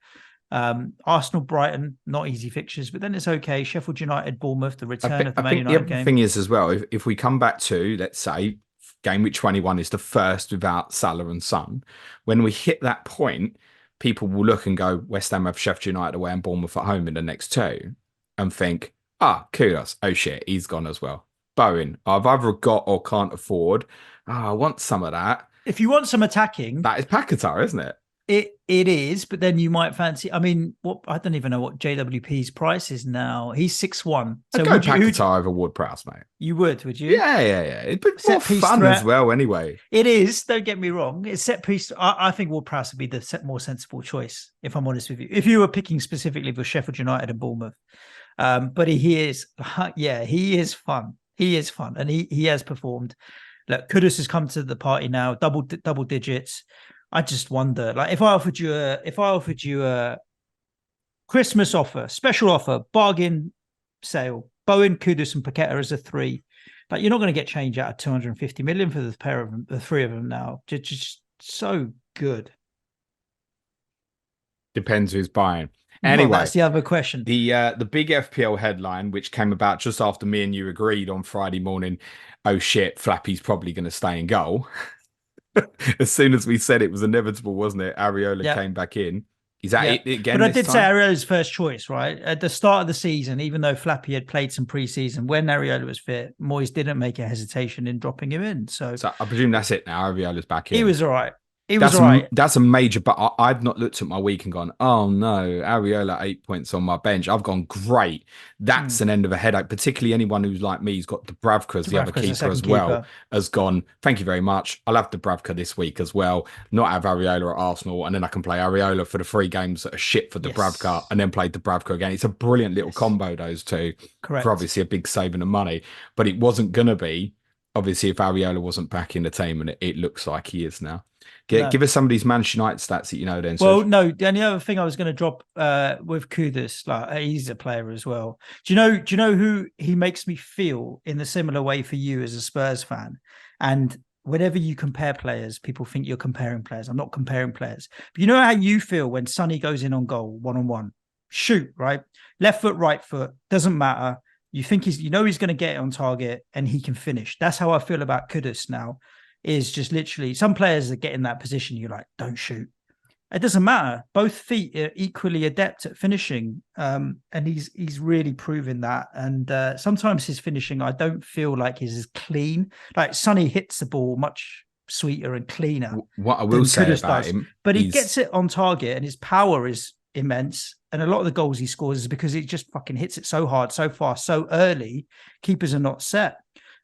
Arsenal, Brighton, not easy fixtures, but then it's okay. Sheffield United, Bournemouth, the return of the Man United game. The thing is as well, if we come back to, let's say, game week 21 is the first without Salah and Son, when we hit that point, people will look and go, West Ham have Sheffield United away and Bournemouth at home in the next 2 and think, Kudus, oh shit, he's gone as well. Bowen, I've either got or can't afford. I want some of that. If you want some attacking, that is Paquetá, isn't it? It is, but then you might fancy. I mean, I don't even know what JWP's price is now. He's 6'1". So I'd go Paquetá over Ward-Prowse, mate. You would you? Yeah. It'd be more fun as well, anyway. It is. Don't get me wrong. It's set piece. I think Ward-Prowse would be the more sensible choice, if I'm honest with you. If you were picking specifically for Sheffield United and Bournemouth, but he is fun. He is fun, and he has performed. Look, Kudus has come to the party now, double digits. I just wonder, like, if I offered you a Christmas offer, special offer, bargain sale, Bowen, Kudus, and Paquetá as a 3, like, you're not going to get change out of 250 million for the pair of them, the 3 of them now. Just so good. Depends who's buying. Anyway, well, that's the other question. The big FPL headline, which came about just after me and you agreed on Friday morning, oh shit, Flappy's probably going to stay in goal. As soon as we said it was inevitable, wasn't it? Areola came back in. Is that it again? But I did say Areola's first choice, right? At the start of the season, even though Flappy had played some preseason, when Areola was fit, Moyes didn't make a hesitation in dropping him in. So I presume that's it now. Areola's back in. He was all right. That's a major, but I've not looked at my week and gone, oh no, Areola 8 points on my bench. I've gone, great. That's an end of a headache, particularly anyone who's like me, who's got Dubravka as the other keeper as well, has gone, thank you very much. I'll have Dubravka this week as well, not have Areola at Arsenal, and then I can play Areola for the 3 games that are shit for Dubravka, and then play Dubravka again. It's a brilliant little combo, those two. Correct. For obviously a big saving of money, but it wasn't going to be, obviously, if Areola wasn't back in the team, and it looks like he is now. Give us some of these Manchester United stats that you know then. Well, no, the only other thing I was going to drop with Kudus, like, he's a player as well. Do you know who he makes me feel in the similar way for you as a Spurs fan? And whenever you compare players, people think you're comparing players. I'm not comparing players. But you know how you feel when Sonny goes in on goal, 1-on-1? Shoot, right? Left foot, right foot, doesn't matter. You think he's going to get it on target and he can finish. That's how I feel about Kudus now. Is just literally, some players that get in that position, you're like, don't shoot. It doesn't matter. Both feet are equally adept at finishing. And he's really proven that. And sometimes his finishing, I don't feel like is as clean. Like Sonny hits the ball much sweeter and cleaner. What I will say about him, but he gets it on target and his power is immense. And a lot of the goals he scores is because he just fucking hits it so hard, so fast, so early. Keepers are not set.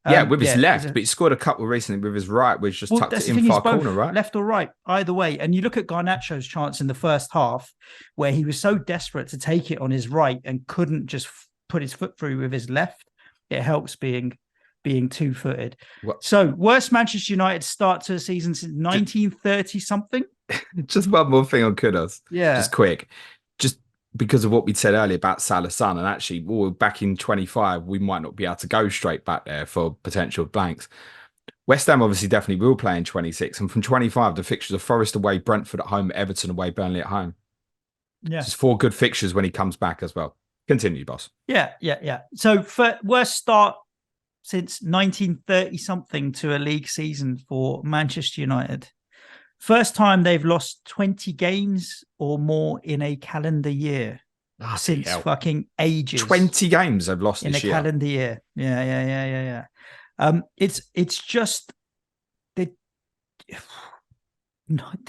With his left, but he scored a couple recently with his right, which just tucked it in far corner, right? Left or right, either way. And you look at Garnacho's chance in the first half, where he was so desperate to take it on his right and couldn't just put his foot through with his left. It helps being two-footed. So, worst Manchester United start to a season since 1930 something. Just one more thing on Kudos. Yeah, just quick. Just because of what we said earlier about Salah's son, and actually, back in 25, we might not be able to go straight back there for potential blanks. West Ham obviously definitely will play in 26, and from 25, the fixtures are Forest away, Brentford at home, Everton away, Burnley at home. Yeah, just 4 good fixtures when he comes back as well. Continue, boss. Yeah. So for worst start since 1930 something to a league season for Manchester United. First time they've lost 20 games or more in a calendar year since fucking ages. 20 games they've lost in this a calendar year. Yeah. It's just they're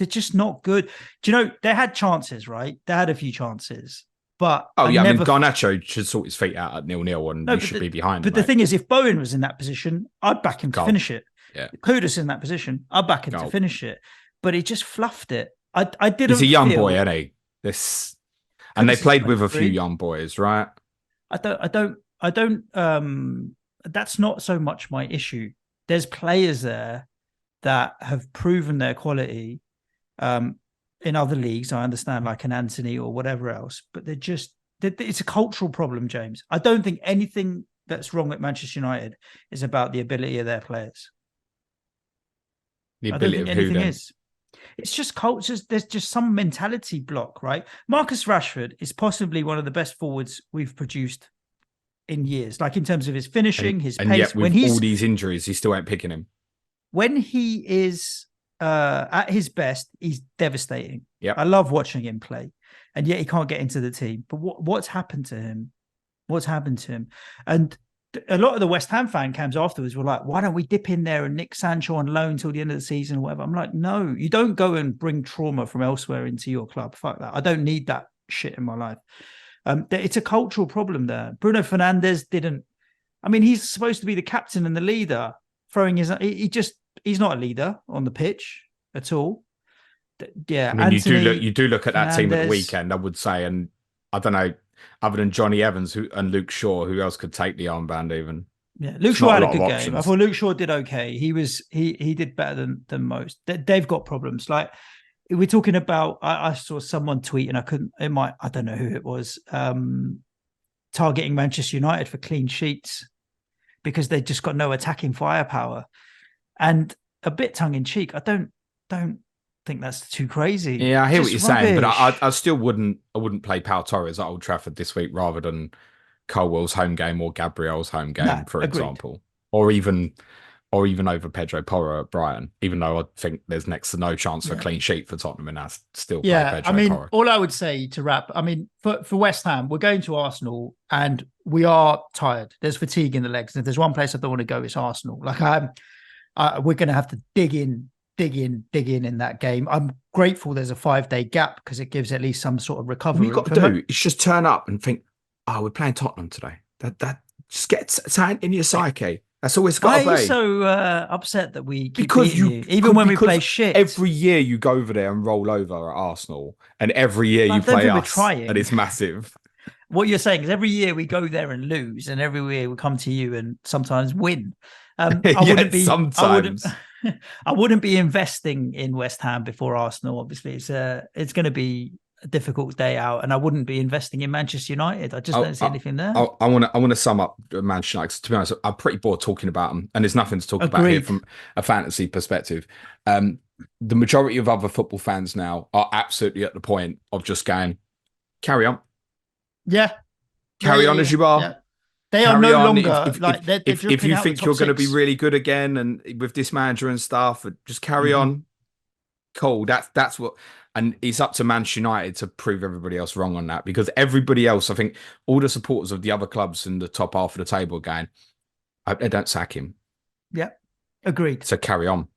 just not good. Do you know they had chances, right? They had a few chances, but Garnacho should sort his feet out at 0-0 and we should be behind. But the thing is, if Bowen was in that position, I'd back him to finish it. Yeah, Kudus in that position, I'd back him to finish it. But he just fluffed it. I didn't. He's a young boy, isn't he? And they played with a few young boys, right? I don't. That's not so much my issue. There's players there that have proven their quality in other leagues. I understand, like an Anthony or whatever else, but it's a cultural problem, James. I don't think anything that's wrong at Manchester United is about the ability of their players. The ability of who then? Is. It's just culture. There's just some mentality block, right? Marcus Rashford is possibly one of the best forwards we've produced in years, like in terms of his finishing, his pace. And yet with all these injuries, he still ain't picking him. When he is at his best, he's devastating. Yeah, I love watching him play, and yet he can't get into the team. But what's happened to him? What's happened to him? And a lot of the West Ham fan cams afterwards were like, why don't we dip in there and nick Sancho on loan till the end of the season or whatever? I'm like, no, you don't go and bring trauma from elsewhere into your club. Fuck that. I don't need that shit in my life. It's a cultural problem there. Bruno Fernandes didn't. I mean, he's supposed to be the captain and the leader. He's not a leader on the pitch at all. Yeah, I mean, you do look at that team at the weekend, I would say, and I don't know, other than Johnny Evans and Luke Shaw, who else could take the armband even? Yeah, Luke Shaw had a good game. I thought Luke Shaw did okay. He did better than most. They've got problems. Like we're talking about, I saw someone tweet and I don't know who it was, targeting Manchester United for clean sheets because they just got no attacking firepower. And a bit tongue in cheek, I don't think that's too crazy. Yeah, I hear what you're saying, but I still wouldn't play Pau Torres at Old Trafford this week rather than Colwell's home game or Gabriel's home game, for example, or even over Pedro Porro at Brighton. Even though I think there's next to no chance for a clean sheet for Tottenham, and that's still play Pedro Porro. All I would say to wrap, for West Ham, we're going to Arsenal and we are tired. There's fatigue in the legs. And if there's one place I don't want to go, it's Arsenal. Like we're going to have to dig in that game. I'm grateful there's a 5-day gap because it gives at least some sort of recovery. What you've got to do is just turn up and think, we're playing Tottenham today. That just gets something in your psyche. That's always got to play. I'm so upset that we keep beating you, even when we play shit. Every year you go over there and roll over at Arsenal, and every year you play us, and it's massive. What you're saying is every year we go there and lose, and every year we come to you and sometimes win. Sometimes. I wouldn't be investing in West Ham before Arsenal. Obviously, it's going to be a difficult day out, and I wouldn't be investing in Manchester United. I just don't see anything there. I want to sum up Manchester United. To be honest, I'm pretty bored talking about them, and there's nothing to talk about here from a fantasy perspective. The majority of other football fans now are absolutely at the point of just going, carry on. Yeah. Carry on as you are. Yeah. They are no longer if you think you're going to be really good again, and with this manager and stuff, just carry on. Cool. That's what, and it's up to Manchester United to prove everybody else wrong on that, because everybody else, I think, all the supporters of the other clubs in the top half of the table are going, they don't sack him. Yeah, agreed. So carry on.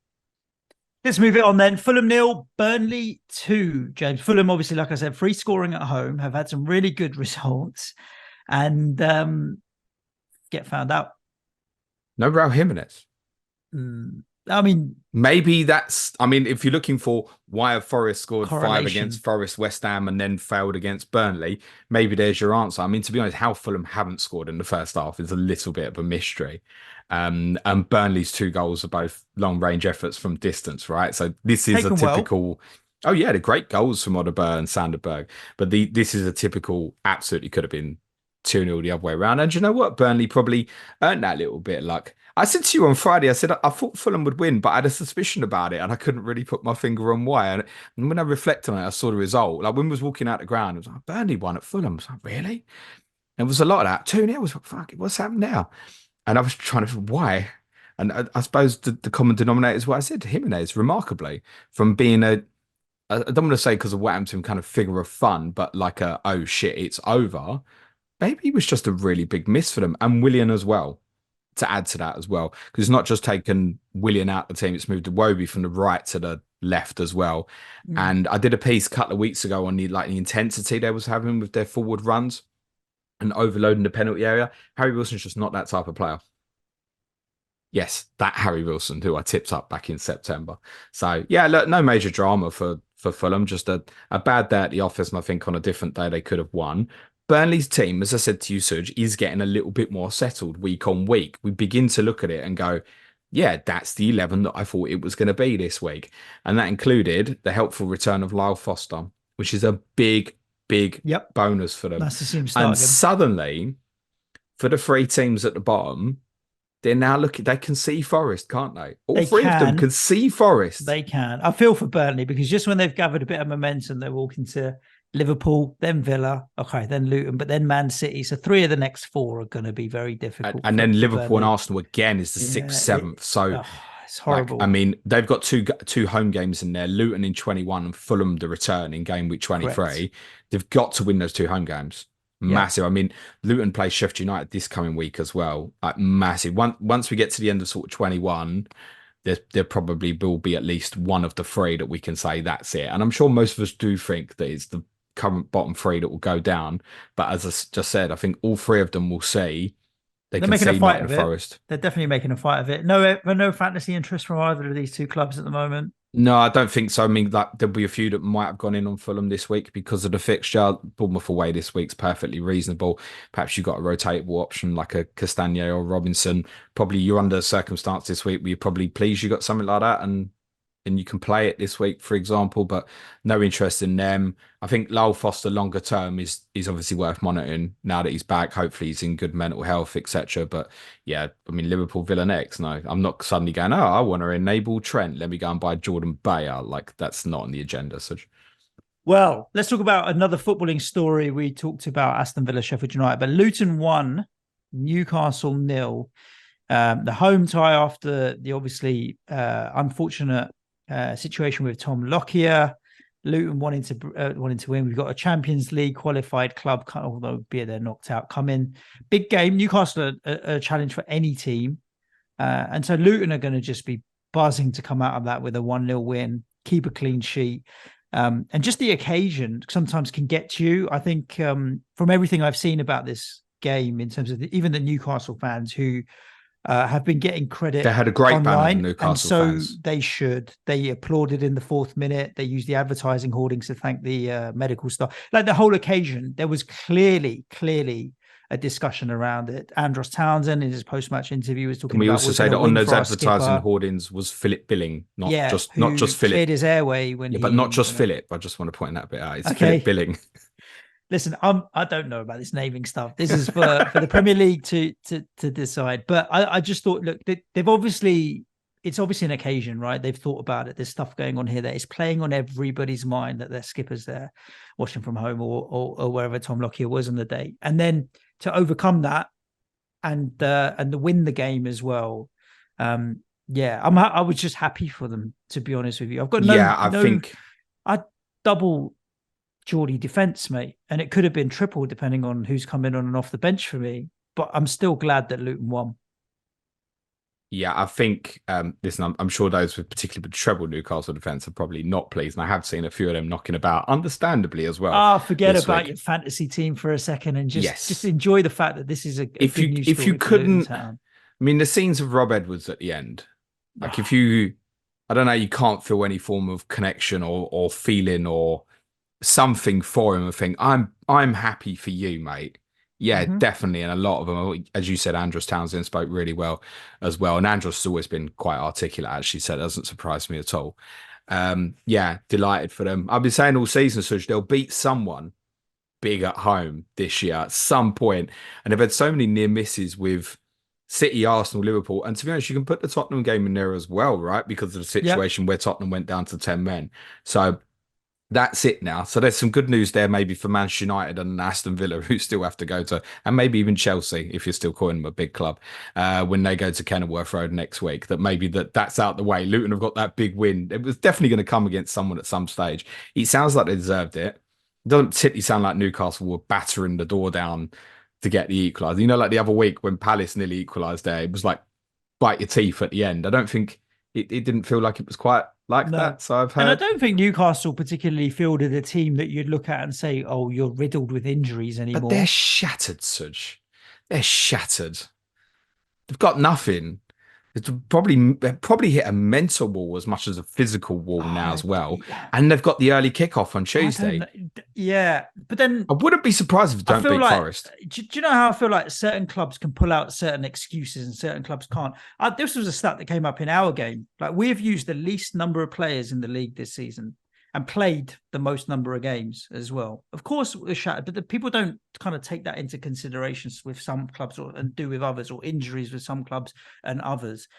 Let's move it on then. Fulham 0, Burnley 2. James, Fulham, obviously, like I said, free scoring at home, have had some really good results, and get found out. No Raul Jimenez. I mean, maybe that's, I mean, if you're looking for why have Forest scored 5 against correlation. Forest, West Ham, and then failed against Burnley, maybe there's your answer. I mean, to be honest, how Fulham haven't scored in the first half is a little bit of a mystery. And Burnley's 2 goals are both long range efforts from distance, right? So this is a Taken well. typical. Oh yeah, the great goals from Odeberg and Sanderberg, but this is a typical. Absolutely could have been 2-0 the other way around. And you know what? Burnley probably earned that little bit of luck. I said to you on Friday, I said I thought Fulham would win, but I had a suspicion about it, and I couldn't really put my finger on why. And when I reflected on it, I saw the result. Like when I was walking out the ground, it was like Burnley won at Fulham. I was like, really? And it was a lot of that. 2-0 was like, fuck, what's happened now? And I was trying to why. And I suppose the common denominator is what I said to Jimenez, remarkably, from being I don't want to say because of what happened to him, kind of figure of fun, but like oh shit, it's over. Maybe he was just a really big miss for them, and Willian as well. To add to that as well, because it's not just taken Willian out the team, it's moved Iwobi from the right to the left as well. And I did a piece a couple of weeks ago on the intensity they was having with their forward runs and overloading the penalty area. Harry Wilson's just not that type of player. Yes, that Harry Wilson who I tipped up back in September. So yeah, look, no major drama for Fulham, just a bad day at the office, and I think on a different day they could have won. Burnley's team, as I said to you, Suj, is getting a little bit more settled week on week. We begin to look at it and go, yeah, that's the 11 that I thought it was going to be this week. And that included the helpful return of Lyle Foster, which is a big bonus for them. That's the same start. And suddenly, for the 3 teams at the bottom, they're now looking, they can see Forest, can't they? All 3 of them can see Forest. They can. I feel for Burnley because just when they've gathered a bit of momentum, they're walking to Liverpool, then Villa, okay, then Luton, but then Man City. So 3 of the next 4 are going to be very difficult. And then Liverpool and Arsenal again is the 6th, 7th. So it's horrible. Like, I mean, they've got two home games in there, Luton in 21 and Fulham the return in game week 23. Correct. They've got to win those 2 home games. Massive. I mean, Luton plays Sheffield United this coming week as well. Like massive. Once we get to the end of sort of 21, there probably will be at least one of the 3 that we can say that's it. And I'm sure most of us do think that it's the current bottom 3 that will go down. But as I just said, I think all 3 of them will see they're making a fight of it. Forest. They're definitely making a fight of it. No fantasy interest from either of these 2 clubs at the moment. No, I don't think so. I mean, like there'll be a few that might have gone in on Fulham this week because of the fixture. Bournemouth away this week's perfectly reasonable. Perhaps you've got a rotatable option like a Castagne or Robinson. Probably you're under a circumstance this week where you're probably pleased you got something like that and you can play it this week, for example, but no interest in them. I think Lyle Foster longer term is obviously worth monitoring now that he's back. Hopefully he's in good mental health, etc. But yeah, I mean, Liverpool, Villa next. No, I'm not suddenly going, I want to enable Trent. Let me go and buy Jordan Bayer. Like that's not on the agenda. So, well, let's talk about another footballing story. We talked about Aston Villa, Sheffield United, but Luton 1, Newcastle 0. The home tie after the obviously unfortunate situation with Tom Lockyer. Luton wanting to win. We've got a Champions League qualified club, although be it they're knocked out, coming. Big game. Newcastle a challenge for any team. And so Luton are going to just be buzzing to come out of that with a 1-0 win, keep a clean sheet. And just the occasion sometimes can get to you. I think from everything I've seen about this game, in terms of even the Newcastle fans who have been getting credit. They had a great online, banner, Newcastle and so fans. They should. They applauded in the 4th minute. They used the advertising hoardings to thank the medical staff. Like the whole occasion, there was clearly a discussion around it. Andros Townsend in his post-match interview was talking. Can we about also say that on those advertising hoardings was Philip Billing, not just Philip. Cleared his airway when but not just Philip. I just want to point that bit out. It's okay. Philip Billing. Listen, I don't know about this naming stuff. This is for the Premier League to decide. But I just thought, look, it's obviously an occasion, right? They've thought about it. There's stuff going on here that is playing on everybody's mind that their skipper's there watching from home or wherever Tom Lockyer was on the day. And then to overcome that and to win the game as well. I was just happy for them, to be honest with you. I've got I double Geordie defence, mate, and it could have been triple depending on who's coming on and off the bench for me. But I'm still glad that Luton won. Yeah, I think, listen, I'm sure those with particularly with treble Newcastle defence are probably not pleased. And I have seen a few of them knocking about, understandably as well. Forget about your fantasy team for a second and just enjoy the fact that this is a if you couldn't I mean, the scenes of Rob Edwards at the end, like if you, I don't know, you can't feel any form of connection or feeling or something for him. I think I'm happy for you, mate. Yeah, definitely. And a lot of them, as you said, Andros Townsend spoke really well as well. And Andros has always been quite articulate, actually, so it doesn't surprise me at all. Yeah, delighted for them. I've been saying all season, Suj, they'll beat someone big at home this year at some point. And they've had so many near misses with City, Arsenal, Liverpool. And to be honest, you can put the Tottenham game in there as well, right? Because of the situation where Tottenham went down to 10 men. So that's it now. So there's some good news there, maybe for Manchester United and Aston Villa, who still have to go to, and maybe even Chelsea, if you're still calling them a big club, when they go to Kenilworth Road next week. That maybe that's out the way. Luton have got that big win. It was definitely going to come against someone at some stage. It sounds like they deserved it. It doesn't particularly sound like Newcastle were battering the door down to get the equaliser. You know, like the other week when Palace nearly equalised there, it was like bite your teeth at the end. I don't think it didn't feel like it was quite like that. So I've heard. And I don't think Newcastle particularly fielded a team that you'd look at and say, oh, you're riddled with injuries anymore. But they're shattered, Suj. They're shattered. They've got nothing. It's probably hit a mental wall as much as a physical wall now as well. And they've got the early kickoff on Tuesday. Yeah, but then I wouldn't be surprised if it don't beat Forest. Do you know how I feel like certain clubs can pull out certain excuses and certain clubs can't? This was a stat that came up in our game. Like, we've used the least number of players in the league this season and played the most number of games as well. Of course, we're shattered, but the people don't kind of take that into considerations with some clubs and do with others, or injuries with some clubs and others.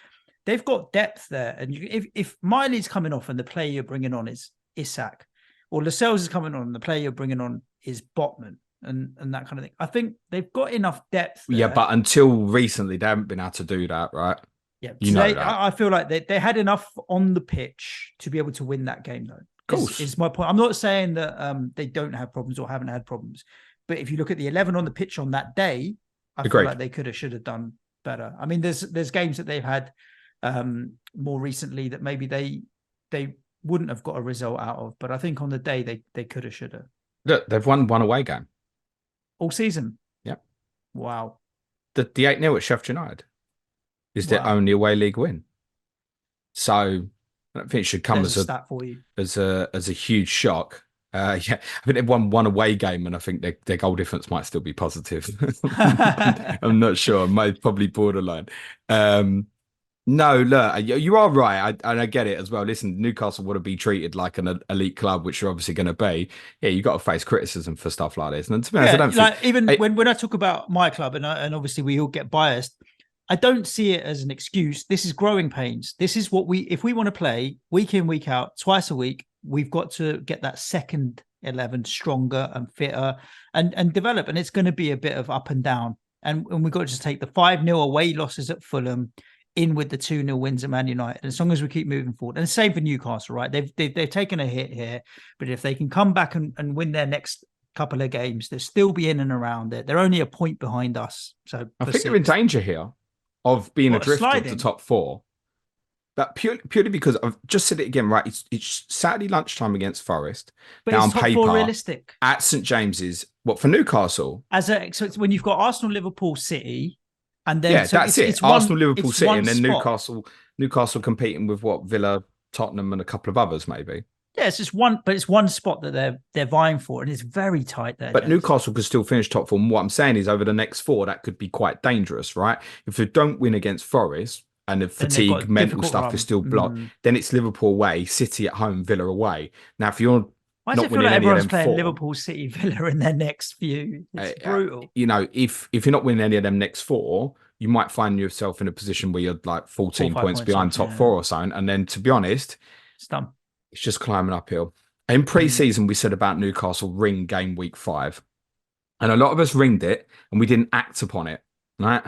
They've got depth there. And if Miley's coming off and the player you're bringing on is Isak, or Lascelles is coming on and the player you're bringing on is Botman and that kind of thing, I think they've got enough depth there. Yeah, but until recently, they haven't been able to do that, right? Yeah, you know that. I feel like they had enough on the pitch to be able to win that game, though. Of course. Is my point. I'm not saying that they don't have problems or haven't had problems, but if you look at the 11 on the pitch on that day, I feel like they should have done better. I mean, there's games that they've had more recently that maybe they wouldn't have got a result out of, but I think on the day they could have, should have. Look, they've won one away game all season. Yep. Wow. The 8-0 at Sheffield United is their only away league win. So I don't think it should come as a stat for you. as a huge shock. Yeah, I think they've won one away game, and I think their goal difference might still be positive. I'm not sure. Probably borderline. No, look, you are right, and I get it as well. Listen, Newcastle want to be treated like an elite club, which you're obviously going to be. Yeah, you got to face criticism for stuff like this. And to be honest, I don't think when I talk about my club, and obviously we all get biased, I don't see it as an excuse. This is growing pains. This is what if we want to play week in, week out, twice a week, we've got to get that second 11 stronger and fitter and develop. And it's going to be a bit of up and down. And we've got to just take the 5-0 away losses at Fulham in with the 2-0 wins at Man United. And as long as we keep moving forward, and same for Newcastle, right? They've taken a hit here, but if they can come back and win their next couple of games, they'll still be in and around it. They're only a point behind us. So I think they're in danger here of being adrift of the top four. But purely because I've just said it again, right? It's Saturday lunchtime against Forest. But now, it's on paper, realistic at St James's. What for Newcastle? So it's when you've got Arsenal, Liverpool, City, and then that's it. Arsenal, Liverpool, City, and then Newcastle competing with Villa, Tottenham, and a couple of others, maybe. Yeah, it's just one, but it's one spot that they're vying for, and it's very tight there. But Newcastle could still finish top four. And what I'm saying is, over the next four, that could be quite dangerous, right? If they don't win against Forest, and the fatigue, mental stuff is still blocked, then it's Liverpool away, City at home, Villa away. Now, if you're not winning any of them playing Liverpool, City, Villa in their next few, it's brutal. You know, if you're not winning any of them next four, you might find yourself in a position where you're like 14 points behind top four or something. And then, to be honest, it's done. It's just climbing uphill. In pre-season, we said about Newcastle ring game week 5. And a lot of us ringed it and we didn't act upon it, right?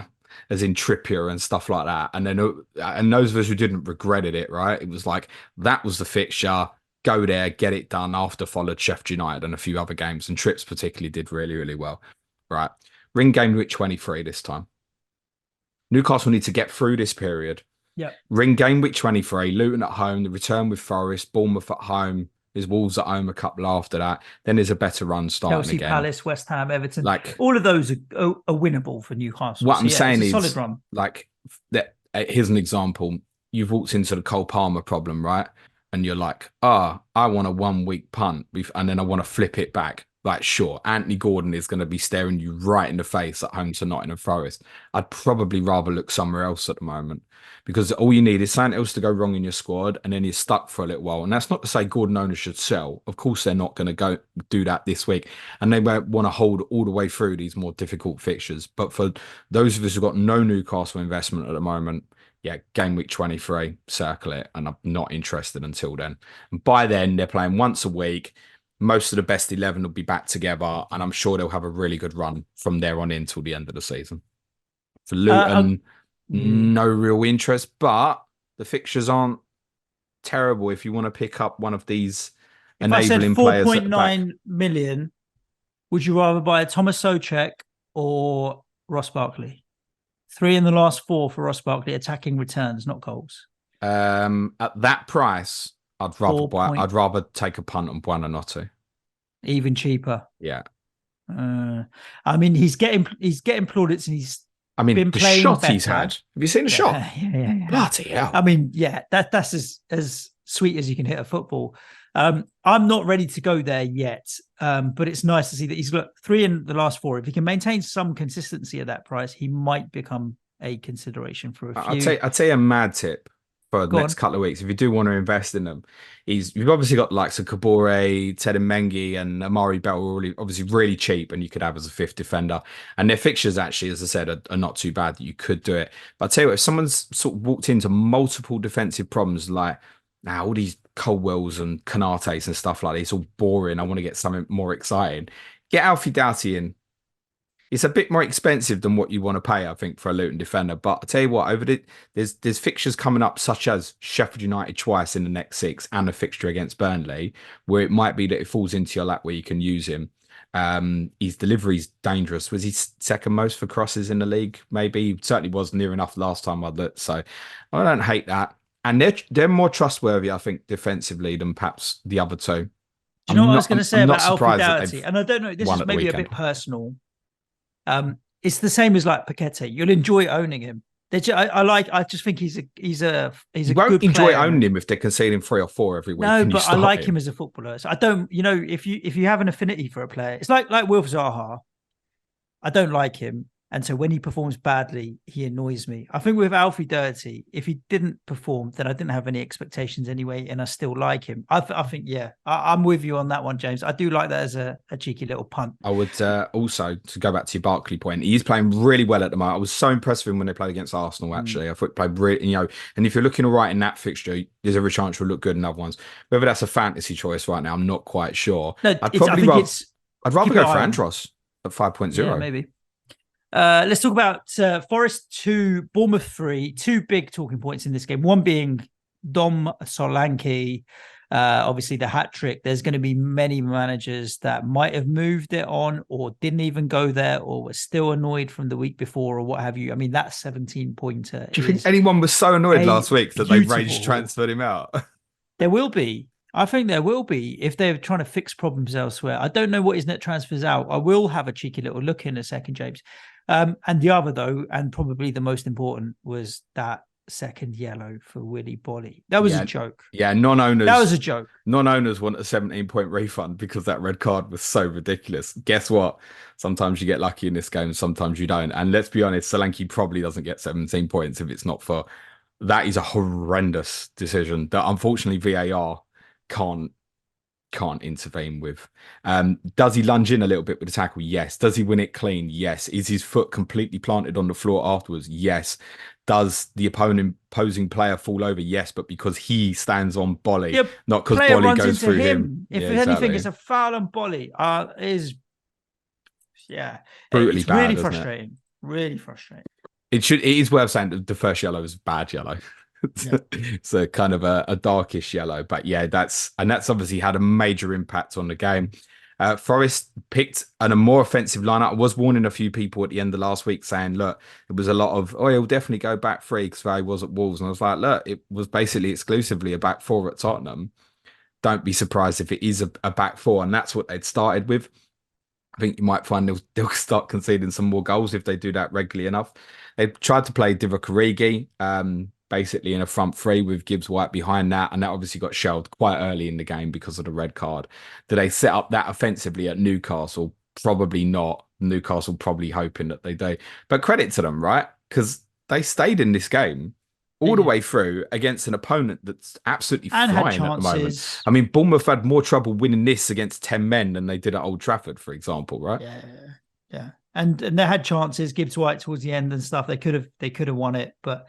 As in Trippier and stuff like that. And then, and those of us who didn't regretted it, right? It was like, that was the fixture. Go there, get it done. After followed Sheffield United and a few other games. And Trips particularly did really, really well. Right. Ring game week 23 this time. Newcastle need to get through this period. Yeah. Ring game week 23, Luton at home, the return with Forest, Bournemouth at home, There's Wolves at home a couple after that. Then there's a better run starting Chelsea, again. Palace, West Ham, Everton. Like, all of those are winnable for Newcastle. what I'm saying it's a is, solid run. like, that. Here's an example. You've walked into the Cole Palmer problem, right? And you're like, I want a 1 week punt, and then I want to flip it back. Like, sure, Anthony Gordon is going to be staring you right in the face at home to Nottingham Forest. I'd probably rather look somewhere else at the moment, because all you need is something else to go wrong in your squad, and then you're stuck for a little while. And that's not to say Gordon owners should sell. Of course, they're not going to go do that this week, and they won't want to hold all the way through these more difficult fixtures. But for those of us who've got no Newcastle investment at the moment, yeah, game week 23, circle it, and I'm not interested until then. And by then, they're playing once a week. Most of the best 11 will be back together, and I'm sure they'll have a really good run from there on in till the end of the season. For Luton, no real interest, but the fixtures aren't terrible if you want to pick up one of these enabling players. 4.9 million, would you rather buy a Thomas Souček or Ross Barkley? 3 in the last 4 for Ross Barkley, attacking returns, not goals. At that price, I'd rather take a punt on Buonanotte. Even cheaper. Yeah. I mean, he's getting plaudits, and he's been the playing shot better. he's had. Have you seen the shot? Yeah. Bloody hell. I mean, yeah, that's as sweet as you can hit a football. I'm not ready to go there yet, but it's nice to see that he's got 3 in the last 4. If he can maintain some consistency at that price, he might become a consideration for a few. I'll tell you a mad tip for the next couple of weeks. If you do want to invest in them, you've obviously got like Kabore, Ted and Mengi, and Amari Bell are obviously really cheap, and you could have as a 5th defender. And their fixtures actually, as I said, are not too bad that you could do it. But I'll tell you what, if someone's sort of walked into multiple defensive problems, like now all these Colwells and Canates and stuff like this, all boring, I want to get something more exciting, get Alfie Doughty in. It's a bit more expensive than what you want to pay, I think, for a Luton defender. But I tell you what, there's fixtures coming up, such as Sheffield United twice in the next 6, and a fixture against Burnley, where it might be that it falls into your lap where you can use him. His delivery's dangerous. Was he second most for crosses in the league? Maybe. He certainly was near enough last time I looked. So I don't hate that. And they're more trustworthy, I think, defensively than perhaps the other two. Do you know what I was going to say about Alfie Doughty? And I don't know, this is maybe a bit personal. It's the same as like Paqueta. You'll enjoy owning him. I just think he's a you won't good enjoy player. owning him if they're conceding 3 or 4 every week. No, but I like him as a footballer. So I don't, if you have an affinity for a player, it's like Wilf Zaha. I don't like him. And so when he performs badly, he annoys me. I think with Alfie Doughty, if he didn't perform, then I didn't have any expectations anyway, and I still like him. I think, yeah, I'm with you on that one, James. I do like that as a cheeky little punt. I would also, to go back to your Barkley point, he's playing really well at the moment. I was so impressed with him when they played against Arsenal, actually. I thought he played really, and if you're looking all right in that fixture, there's every chance he'll look good in other ones. Whether that's a fantasy choice right now, I'm not quite sure. No, I'd rather go for Andros at 5.0. Yeah, maybe. Let's talk about Forest 2, Bournemouth 3. 2 big talking points in this game. One being Dom Solanke, obviously the hat trick. There's going to be many managers that might have moved it on, or didn't even go there, or were still annoyed from the week before, or what have you. I mean, that 17-pointer. Do you think anyone was so annoyed last week that they rage transferred him out? There will be. I think there will be, if they're trying to fix problems elsewhere. I don't know what his net transfers out. I will have a cheeky little look in a second, James. And the other, though, and probably the most important, was that second yellow for Willy Bolly. That was a joke. Yeah, non-owners. That was a joke. Non-owners want a 17-point refund because that red card was so ridiculous. Guess what? Sometimes you get lucky in this game, sometimes you don't. And let's be honest, Solanke probably doesn't get 17 points if it's not for... That is a horrendous decision that, unfortunately, VAR can't intervene with. Does he lunge in a little bit with the tackle? Yes. Does he win it clean? Yes. Is his foot completely planted on the floor afterwards? Yes. Does the opposing player fall over? Yes, but because he stands on Bolly, not because Bolly goes through him. If anything, it's a foul on Bolly. Brutally it's bad, really frustrating. Really frustrating. It is worth saying that the first yellow is bad yellow. It's a kind of a darkish yellow, but yeah, that's obviously had a major impact on the game. Forest picked a more offensive lineup. I was warning a few people at the end of last week saying, look, it was a lot of, he'll definitely go back 3 because he was at Wolves. And I was like, look, it was basically exclusively a back 4 at Tottenham. don't be surprised if it is a back four, and that's what they'd started with. I think you might find they'll start conceding some more goals if they do that regularly enough. They tried to play Divock Origi, basically in a front three with Gibbs White behind that, and that obviously got shelved quite early in the game because of the red card. Do they set up that offensively at Newcastle? Probably not. Newcastle probably hoping that they do. But credit to them, right? Because they stayed in this game all the way through against an opponent that's absolutely flying at the moment. I mean, Bournemouth had more trouble winning this against 10 men than they did at Old Trafford, for example, right? Yeah. And they had chances, Gibbs White towards the end and stuff. They could have won it, but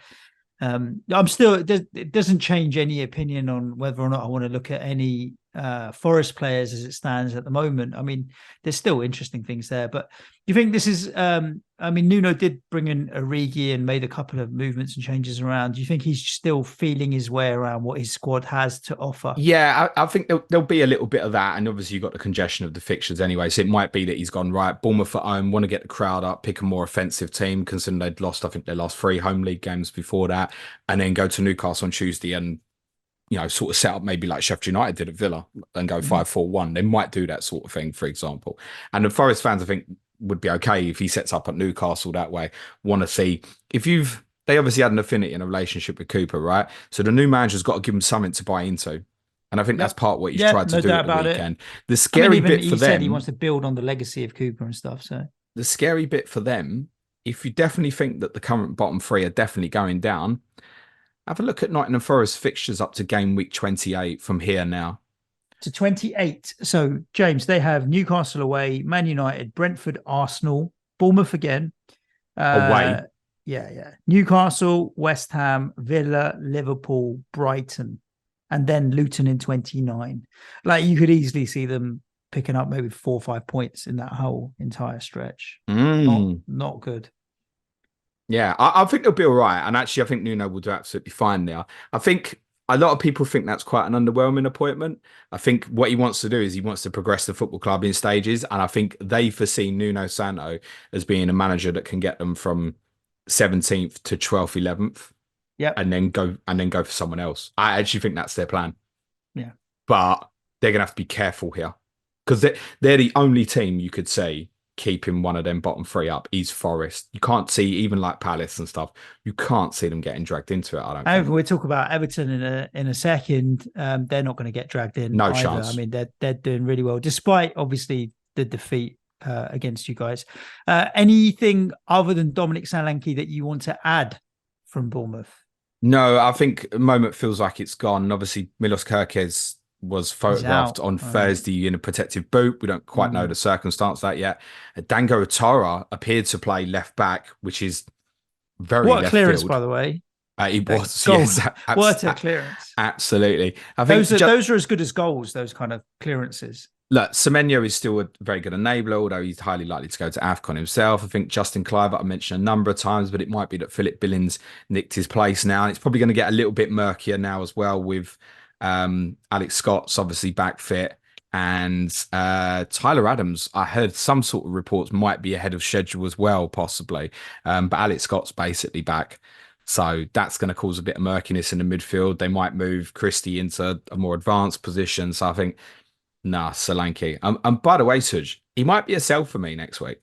I'm still, it doesn't change any opinion on whether or not I want to look at any Forest players as it stands at the moment. I mean, there's still interesting things there, but do you think this is, I mean, Nuno did bring in Origi and made a couple of movements and changes around. Do you think he's still feeling his way around what his squad has to offer? Yeah, I think there'll be a little bit of that. And obviously you've got the congestion of the fixtures anyway. So it might be that he's gone, right, Bournemouth at home, want to get the crowd up, pick a more offensive team, considering they'd lost, I think they lost 3 home league games before that, and then go to Newcastle on Tuesday and, you know, sort of set up maybe like Sheffield United did at Villa and go 5-4-1. They might do that sort of thing, for example. And the Forest fans, I think, would be okay if he sets up at Newcastle that way. Want to see they obviously had an affinity and a relationship with Cooper, right? So the new manager's got to give him something to buy into. And I think that's part of what he's tried to do at the weekend. The scary bit for them, said he wants to build on the legacy of Cooper and stuff. So the scary bit for them, if you definitely think that the current bottom 3 are definitely going down, have a look at Nottingham Forest fixtures up to game week 28 from here now. To 28. So, James, they have Newcastle away, Man United, Brentford, Arsenal, Bournemouth again. Away. Yeah. Newcastle, West Ham, Villa, Liverpool, Brighton, and then Luton in 29. Like, you could easily see them picking up maybe 4 or 5 points in that whole entire stretch. Not good. Yeah, I think they'll be all right. And actually, I think Nuno will do absolutely fine there. I think a lot of people think that's quite an underwhelming appointment. I think what he wants to do is he wants to progress the football club in stages. And I think they foresee Nuno Santo as being a manager that can get them from 17th to 12th, 11th. Yeah. And then go for someone else. I actually think that's their plan. Yeah. But they're going to have to be careful here. Because they're the only team you could say keeping one of them bottom 3 up is Forest. You can't see, even like Palace and stuff, you can't see them getting dragged into it. I don't think. We'll talk about Everton in a second. They're not going to get dragged in. No either. chance. I mean, they're doing really well, despite obviously the defeat against you guys. Anything other than Dominic Solanke that you want to add from Bournemouth? No, I think the moment feels like it's gone. And obviously, Milos Kerkez was photographed on Thursday in a protective boot. We don't quite know the circumstance of that yet. Dango Otara appeared to play left back, which is very what a clearance, field. By the way. It was, yes. What a clearance. Absolutely. I think those are as good as goals, those kind of clearances. Look, Semenyo is still a very good enabler, although he's highly likely to go to AFCON himself. I think Justin Kluivert, I mentioned a number of times, but it might be that Philip Billings nicked his place now. And it's probably going to get a little bit murkier now as well with Alex Scott's obviously back fit. And Tyler Adams, I heard some sort of reports might be ahead of schedule as well, possibly. But Alex Scott's basically back. So that's going to cause a bit of murkiness in the midfield. They might move Christie into a more advanced position. So I think, Solanke. And by the way, Suj, he might be a sell for me next week.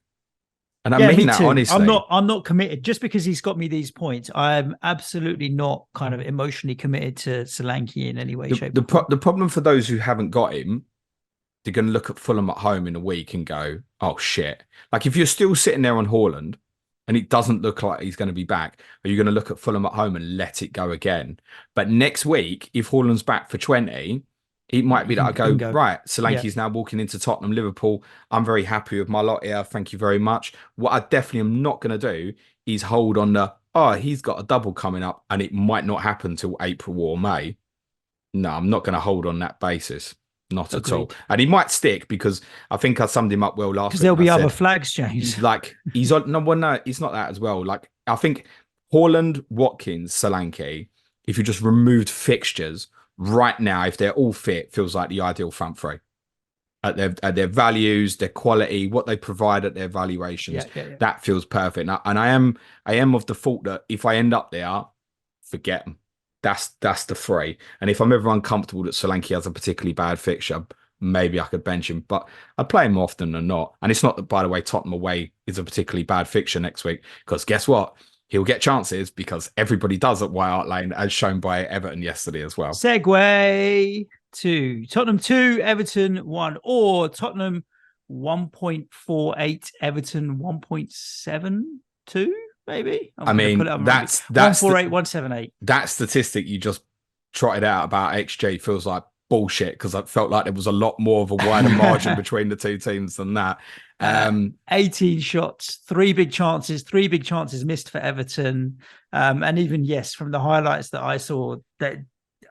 And I mean that honestly. I'm not committed. Just because he's got me these points, I'm absolutely not kind of emotionally committed to Solanke in any way, shape, or form. The problem for those who haven't got him, they're going to look at Fulham at home in a week and go, oh, shit. Like, if you're still sitting there on Haaland and it doesn't look like he's going to be back, are you going to look at Fulham at home and let it go again? But next week, if Haaland's back for 20, it might be that I go, right, Solanke's now walking into Tottenham, Liverpool. I'm very happy with my lot here. Thank you very much. What I definitely am not going to do is hold on he's got a double coming up and it might not happen till April or May. No, I'm not going to hold on that basis. Not at all. And he might stick because I think I summed him up well last week. Because there'll be other flags, James. Like, he's on, no, it's not that as well. Like, I think Haaland, Watkins, Solanke, if you just removed fixtures, right now, if they're all fit, feels like the ideal front 3 at their values, their quality, what they provide at their valuations. That feels perfect. And I am of the thought that if I end up there, forget them. That's the three. And if I'm ever uncomfortable that Solanke has a particularly bad fixture, maybe I could bench him. But I play him more often than not. And it's not that, by the way, Tottenham away is a particularly bad fixture next week. Because guess what? He'll get chances because everybody does at White Hart Lane, as shown by Everton yesterday as well. Segue to Tottenham 2, Everton 1, or Tottenham 1.48, Everton 1.72, maybe. I mean, that's 148, 178. That statistic you just trotted out about XG feels like bullshit because I felt like there was a lot more of a wider margin between the two teams than that. 18 shots, three big chances missed for Everton. And even, yes, from the highlights that I saw, that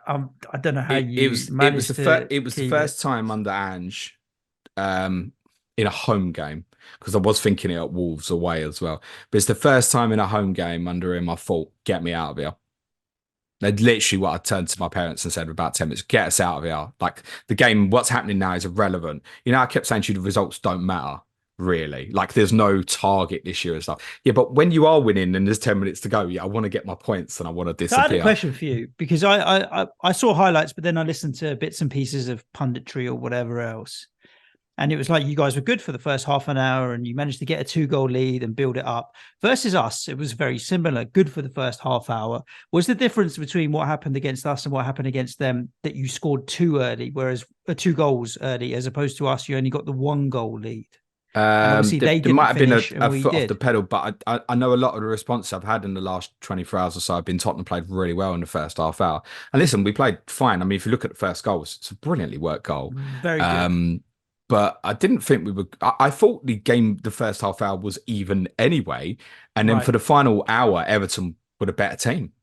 I don't know how it was the first time under Ange in a home game, because I was thinking it at Wolves away as well. But it's the first time in a home game under him I thought, get me out of here. That's literally what I turned to my parents and said about 10 minutes, get us out of here. Like, the game, what's happening now is irrelevant. You know, I kept saying to you, the results don't matter, really. Like, there's no target this year and stuff. Yeah, but when you are winning and there's 10 minutes to go, yeah, I want to get my points and I want to disappear. So I had a question for you, because I saw highlights, but then I listened to bits and pieces of punditry or whatever else. And it was like you guys were good for the first half an hour and you managed to get a 2-goal lead and build it up. Versus us, it was very similar. Good for the first half hour. Was the difference between what happened against us and what happened against them that you scored 2 early, whereas 2 goals early, as opposed to us, you only got the 1-goal lead? Obviously, there might have been a foot off the pedal, but I know a lot of the responses I've had in the last 24 hours or so have been Tottenham played really well in the first half hour. And listen, we played fine. I mean, if you look at the first goal, it's a brilliantly worked goal. Very good. But I didn't think we were. I thought the first half hour was even anyway. And then for the final hour, Everton were a better team.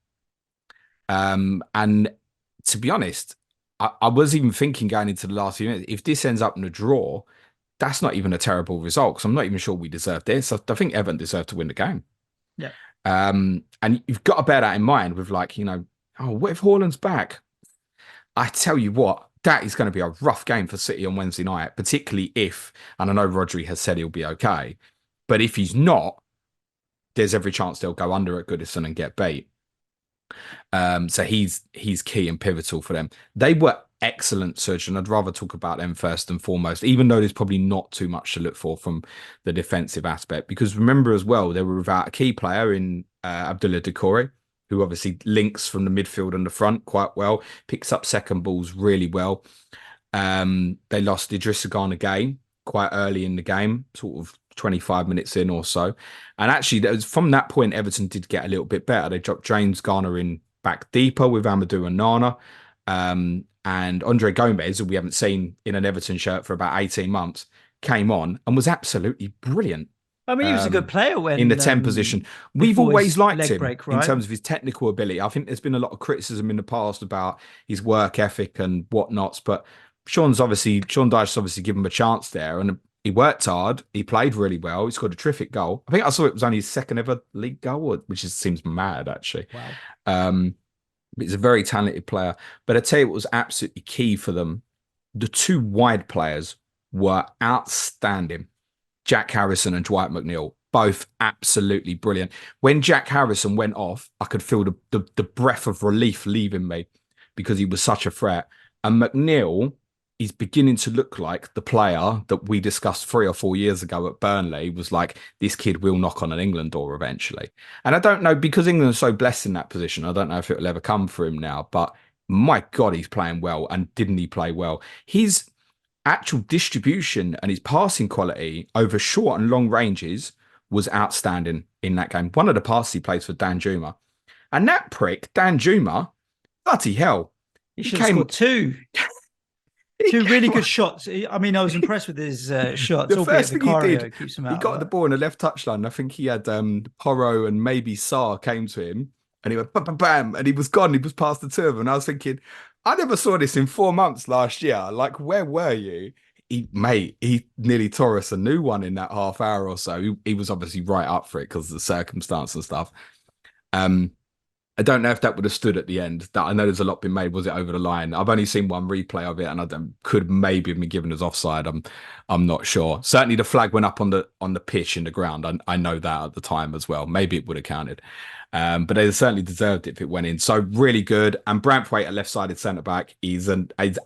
And to be honest, I was even thinking going into the last few minutes, if this ends up in a draw, that's not even a terrible result because I'm not even sure we deserve this. I think Everton deserved to win the game. Yeah. And you've got to bear that in mind with, like, you know, what if Haaland's back? I tell you what, that is going to be a rough game for City on Wednesday night, particularly if, and I know Rodri has said he'll be okay, but if he's not, there's every chance they'll go under at Goodison and get beat. So he's key and pivotal for them. They were excellent, Suj, and I'd rather talk about them first and foremost, even though there's probably not too much to look for from the defensive aspect. Because remember as well, they were without a key player in Abdullah Doucouré, who obviously links from the midfield and the front quite well, picks up second balls really well. They lost Idrissa Gana again quite early in the game, sort of 25 minutes in or so. And actually, from that point, Everton did get a little bit better. They dropped James Garner in back deeper with Amadou and Nana. And Andre Gomez, who we haven't seen in an Everton shirt for about 18 months, came on and was absolutely brilliant. I mean, he was a good player when in the 10 position. We've always liked him right? in terms of his technical ability. I think there's been a lot of criticism in the past about his work ethic and whatnots, but Sean Dyche obviously given him a chance there, and he worked hard. He played really well. He scored a terrific goal. I think I saw it was only his second ever league goal, which seems mad actually. Wow. He's a very talented player. But I tell you what was absolutely key for them. The 2 wide players were outstanding. Jack Harrison and Dwight McNeil, both absolutely brilliant. When Jack Harrison went off, I could feel the breath of relief leaving me because he was such a threat. And McNeil is beginning to look like the player that we discussed 3 or 4 years ago at Burnley was like, this kid will knock on an England door eventually. And I don't know, because England's so blessed in that position, I don't know if it will ever come for him now, but my God, he's playing well. And didn't he play well? His actual distribution and his passing quality over short and long ranges was outstanding in that game. One of the passes he plays for Dan Juma. And that prick, Dan Juma, bloody hell. He should have scored 2. 2 really good shots. I mean, I was impressed with his shots. The first thing he did, keeps him out he got the ball in the left touchline. I think he had Porro and maybe Sarr came to him and he went bam, bam, bam, and he was gone. He was past the 2 of them. And I was thinking, I never saw this in 4 months last year. Like, where were you? He nearly tore us a new one in that half hour or so. He was obviously right up for it because of the circumstance and stuff. I don't know if that would have stood at the end. That I know there's a lot been made. Was it over the line? I've only seen one replay of it, and could maybe have been given as offside. I'm not sure. Certainly, the flag went up on the pitch in the ground. I know that at the time as well. Maybe it would have counted, but they certainly deserved it if it went in. So really good. And Branthwaite, a left-sided centre back, he's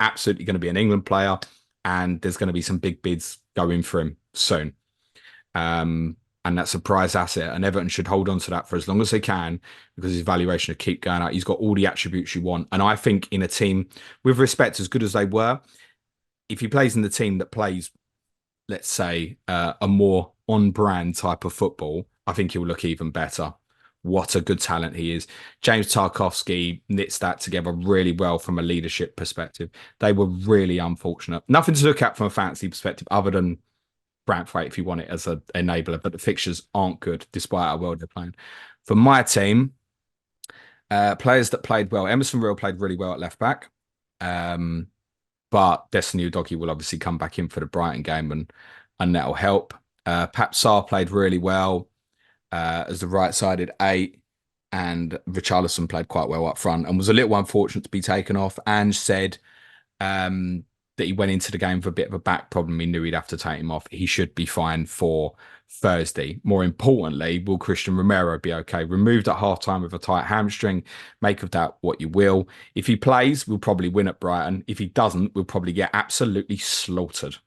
absolutely going to be an England player, and there's going to be some big bids going for him soon. And that's a prize asset, and Everton should hold on to that for as long as they can, because his valuation will keep going out. He's got all the attributes you want. And I think in a team, with respect, as good as they were, if he plays in the team that plays, let's say, a more on-brand type of football, I think he'll look even better. What a good talent he is. James Tarkowski knits that together really well from a leadership perspective. They were really unfortunate. Nothing to look at from a fantasy perspective other than Branthwaite if you want it as an enabler, but the fixtures aren't good despite how well they're playing. For my team, players that played well, Emerson Real played really well at left back, but Destiny Udogie will obviously come back in for the Brighton game, and that'll help. Pap Sarr played really well as the right-sided 8, and Richarlison played quite well up front and was a little unfortunate to be taken off, and said that he went into the game with a bit of a back problem. He knew he'd have to take him off. He should be fine for Thursday. More importantly, will Christian Romero be okay? Removed at half-time with a tight hamstring. Make of that what you will. If he plays, we'll probably win at Brighton. If he doesn't, we'll probably get absolutely slaughtered.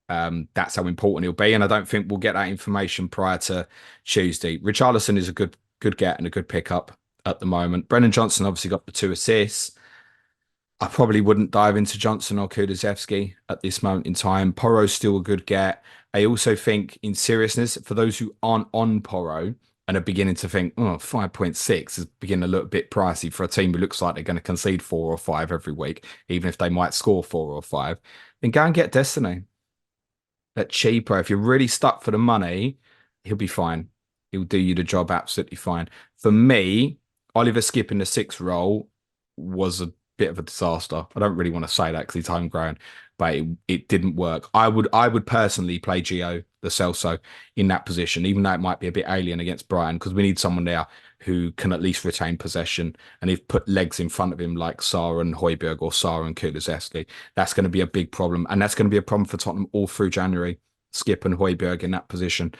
That's how important he'll be, and I don't think we'll get that information prior to Tuesday. Richarlison is a good get and a good pickup at the moment. Brennan Johnson obviously got the 2 assists. I probably wouldn't dive into Johnson or Kulusevski at this moment in time. Porro's still a good get. I also think, in seriousness, for those who aren't on Porro and are beginning to think, 5.6 is beginning to look a bit pricey for a team who looks like they're going to concede 4 or 5 every week, even if they might score 4 or 5, then go and get Destiny. At cheaper, if you're really stuck for the money, he'll be fine. He'll do you the job absolutely fine. For me, Oliver Skipp in the 6th role was a bit of a disaster. I don't really want to say that because he's homegrown, but it didn't work. I would personally play Gio Lo Celso in that position, even though it might be a bit alien against Brighton, because we need someone there who can at least retain possession. And if put legs in front of him like Sarr and Højbjerg or Sarr and Kulusevski, that's going to be a big problem. And that's going to be a problem for Tottenham all through January. Skipp and Højbjerg in that position.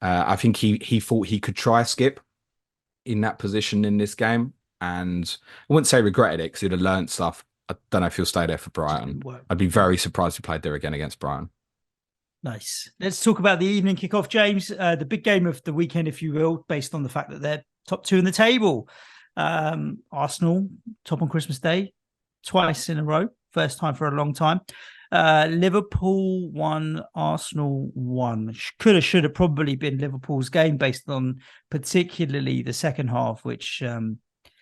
I think he thought he could try Skipp in that position in this game. And I wouldn't say regretted it because he'd have learned stuff. I don't know if he'll stay there for Brighton. I'd be very surprised if he played there again against Brighton. Nice. Let's talk about the evening kickoff, James. The big game of the weekend, if you will, based on the fact that they're top 2 in the table. Arsenal, top on Christmas Day, twice in a row. First time for a long time. Liverpool 1, Arsenal 1. Could have, should have probably been Liverpool's game based on particularly the second half, which...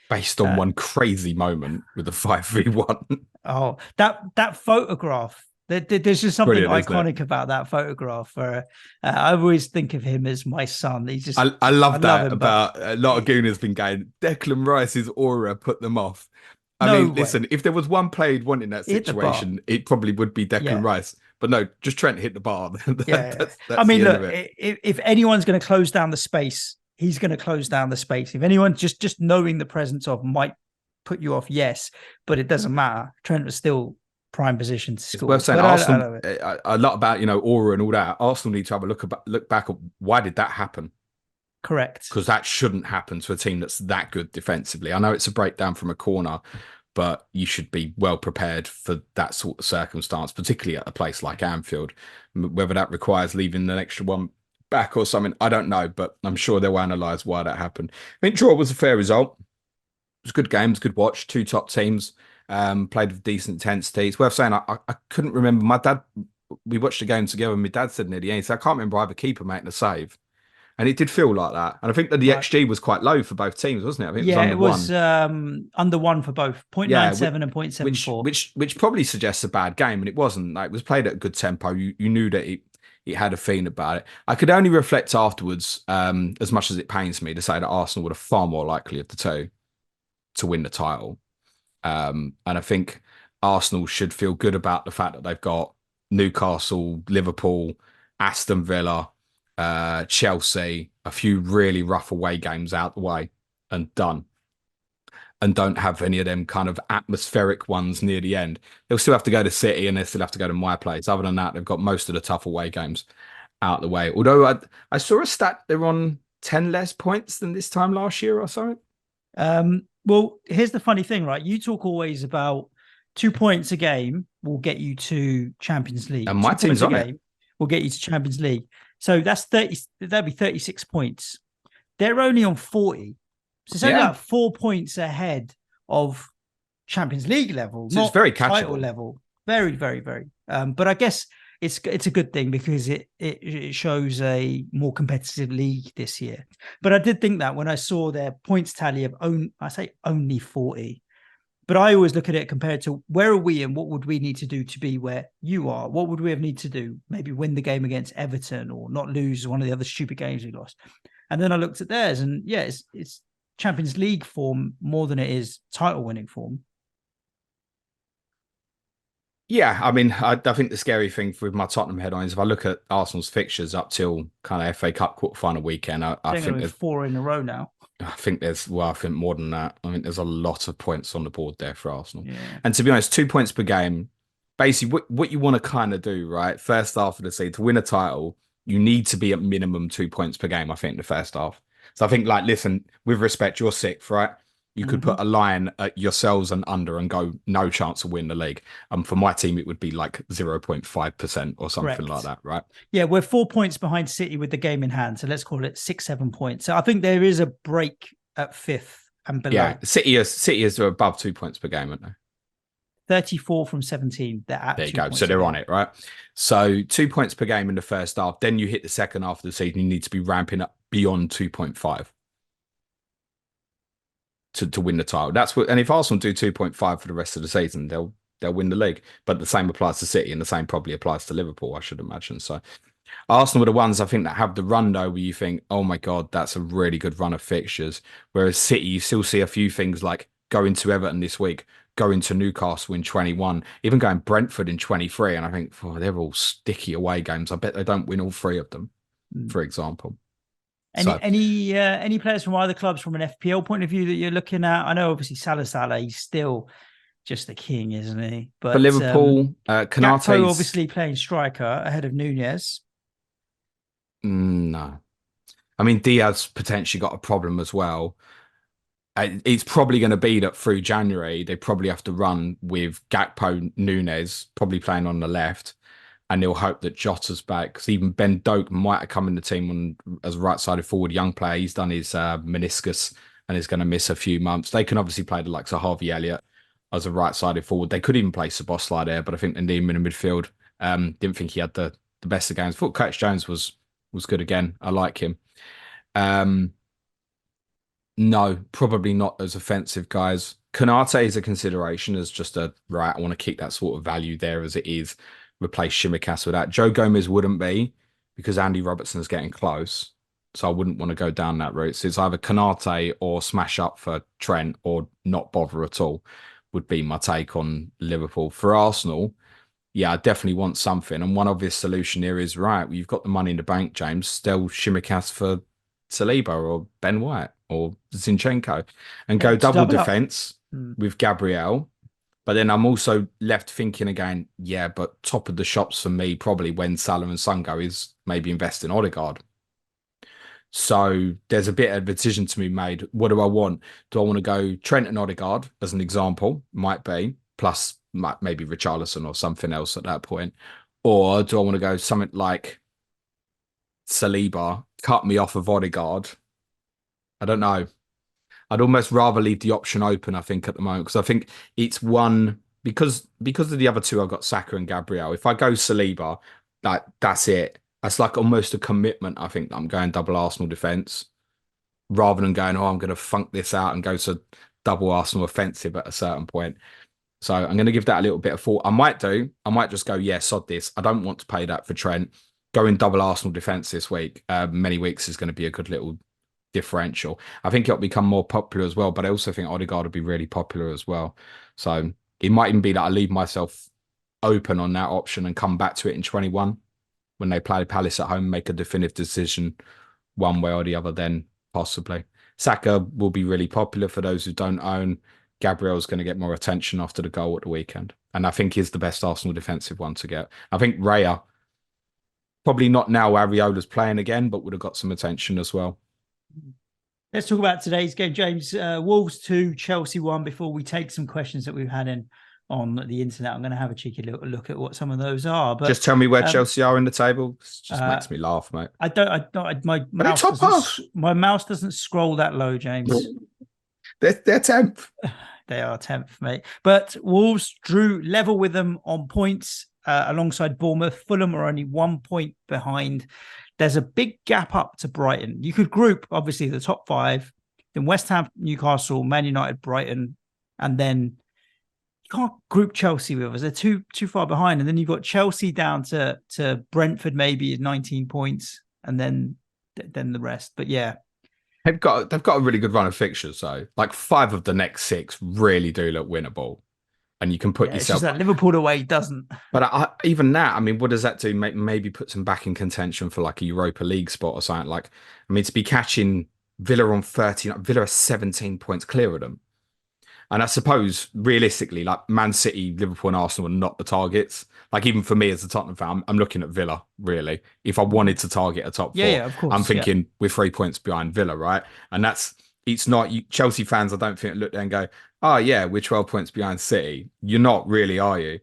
based on one crazy moment with the 5-3-1. Oh, that photograph. There's just something brilliant, iconic about that photograph. I always think of him as my son. He's just I love that him, about a lot of Gooners been going, Declan Rice's aura put them off. I mean, listen, if there was one player you'd want in that situation, it probably would be Declan Rice. But no, just Trent hit the bar. That's I mean, look, if anyone's going to close down the space, he's going to close down the space. If anyone just knowing the presence of might put you off, yes, but it doesn't matter. Trent was still prime position to score. It's worth saying Arsenal, a lot about, aura and all that. Arsenal need to have a look back at why did that happen? Correct. Because that shouldn't happen to a team that's that good defensively. I know it's a breakdown from a corner, but you should be well prepared for that sort of circumstance, particularly at a place like Anfield. Whether that requires leaving an extra one back or something, I don't know, but I'm sure they'll analyse why that happened. I think draw was a fair result. It was a good game, it was a good watch. 2 top teams played with decent intensity. It's worth saying I couldn't remember. My dad, we watched the game together, and my dad said near the end, he said, I can't remember either keeper making a save. And it did feel like that. And I think that the XG was quite low for both teams, wasn't it? I think it was under 1 for both, 0.97 and 0.74. Which probably suggests a bad game, and it wasn't. Like, it was played at a good tempo. You knew that it had a feeling about it. I could only reflect afterwards, as much as it pains me to say that Arsenal were far more likely of the 2 to win the title. And I think Arsenal should feel good about the fact that they've got Newcastle, Liverpool, Aston Villa, Chelsea, a few really rough away games out the way and done. and don't have any of them kind of atmospheric ones near the end. They'll still have to go to City and they still have to go to my place. Other than that, they've got most of the tough away games out of the way. Although I saw a stat they're on 10 less points than this time last year or something. Well, here's the funny thing, right? You talk always about 2 points a game will get you to Champions League. And my team's on it. Will get you to Champions League. So that's 30. That'd be 36 points. They're only on 40. So it's only like 4 points ahead of Champions League level. So it's very catchable. Title level. Very, very, very. But I guess it's a good thing because it shows a more competitive league this year. But I did think that when I saw their points tally of only 40. But I always look at it compared to where are we and what would we need to do to be where you are? What would we have need to do? Maybe win the game against Everton or not lose one of the other stupid games we lost. And then I looked at theirs and it's Champions League form more than it is title winning form. Yeah, I mean, I think the scary thing with my Tottenham head on is if I look at Arsenal's fixtures up till kind of FA Cup quarterfinal weekend, I think there's 4 in a row now. I think more than that. I mean, there's a lot of points on the board there for Arsenal. Yeah. And to be honest, 2 points per game, basically what you want to kind of do, right? First half of the season, to win a title, you need to be at minimum 2 points per game, I think, the first half. So I think, like, listen, with respect, you're 6th, right? You could put a line at yourselves and under and go, no chance of win the league. For my team, it would be like 0.5% or something like that, right? Yeah, we're 4 points behind City with the game in hand. So let's call it 6-7 points. So I think there is a break at 5th and below. Yeah, City is above 2 points per game, aren't they? 34 from 17. They're at there you go. So they're on it, right? So 2 points per game in the first half. Then you hit the second half of the season. You need to be ramping up beyond 2.5. To win the title. That's what, and if Arsenal do 2.5 for the rest of the season, they'll win the league. But the same applies to City, and the same probably applies to Liverpool, I should imagine. So Arsenal are the ones I think that have the run though, where you think, oh my God, that's a really good run of fixtures. Whereas City, you still see a few things like going to Everton this week, going to Newcastle in 21, even going Brentford in 23. And I think, they're all sticky away games. I bet they don't win all 3 of them, for example. Any players from either clubs from an FPL point of view that you're looking at? I know obviously Salah, he's still just the king, isn't he? But for Liverpool, Konaté obviously playing striker ahead of Nunez. No, I mean Diaz potentially got a problem as well. It's probably going to be that through January they probably have to run with Gakpo, Nunez probably playing on the left. And they'll hope that Jota's back, because even Ben Doak might have come in the team as a right-sided forward young player. He's done his meniscus and is going to miss a few months. They can obviously play the likes of Harvey Elliott as a right-sided forward. They could even play Szoboszlai there, but I think they need him in the midfield. Didn't think he had the best of games. Thought Curtis Jones was good again. I like him. No, probably not as offensive, guys. Konaté is a consideration as just I want to keep that sort of value there as it is. Replace Tsimikas with that. Joe Gomez wouldn't be, because Andy Robertson is getting close. So I wouldn't want to go down that route. So it's either Konaté or smash up for Trent or not bother at all, would be my take on Liverpool. For Arsenal, I definitely want something. And one obvious solution here is, you've got the money in the bank, James. Still Tsimikas for Saliba or Ben White or Zinchenko and go double defence with Gabriel. But then I'm also left thinking again, but top of the shops for me, probably when Salah and Son go, is maybe invest in Odegaard. So there's a bit of a decision to be made. What do I want? Do I want to go Trent and Odegaard as an example? Might be. Plus maybe Richarlison or something else at that point. Or do I want to go something like Saliba, cut me off of Odegaard? I don't know. I'd almost rather leave the option open, I think, at the moment, because I think it's one, because of the other two, I've got Saka and Gabriel. If I go Saliba, that's it. That's like almost a commitment, I think, that I'm going double Arsenal defence, rather than going, I'm going to funk this out and go to double Arsenal offensive at a certain point. So I'm going to give that a little bit of thought. I might just go, sod this. I don't want to pay that for Trent. Going double Arsenal defence this week, many weeks, is going to be a good little differential. I think it'll become more popular as well, but I also think Odegaard will be really popular as well. So it might even be that I leave myself open on that option and come back to it in 21 when they play Palace at home, make a definitive decision one way or the other, then possibly. Saka will be really popular for those who don't own. Gabriel's going to get more attention after the goal at the weekend. And I think he's the best Arsenal defensive one to get. I think Raya, probably not now Ariola's playing again, but would have got some attention as well. Let's talk about today's game, James. Wolves 2, Chelsea 1. Before we take some questions that we've had in on the internet, I'm going to have a cheeky look at what some of those are. But just tell me where Chelsea are in the table. It just makes me laugh, mate. My mouse doesn't scroll that low, James. They're 10th. They are 10th, mate. But Wolves drew level with them on points alongside Bournemouth. Fulham are only 1 point behind. There's a big gap up to Brighton. You could group, obviously, the top 5, then West Ham, Newcastle, Man United, Brighton, and then you can't group Chelsea with us. They're too far behind. And then you've got Chelsea down to Brentford, maybe at 19 points, and then the rest. But yeah. They've got a really good run of fixtures, though. Like 5 of the next 6 really do look winnable. And you can put yourself. It's just that Liverpool away doesn't. But even that, I mean, what does that do? Maybe put them back in contention for like a Europa League spot or something. Like, I mean, to be catching Villa on 13, Villa are 17 points clear of them. And I suppose realistically, like Man City, Liverpool, and Arsenal are not the targets. Like even for me as a Tottenham fan, I'm looking at Villa. Really, if I wanted to target a top 4, of course, I'm thinking we're 3 points behind Villa, right? And it's not Chelsea fans. I don't think look there and go, oh yeah, we're 12 points behind City. You're not really, are you?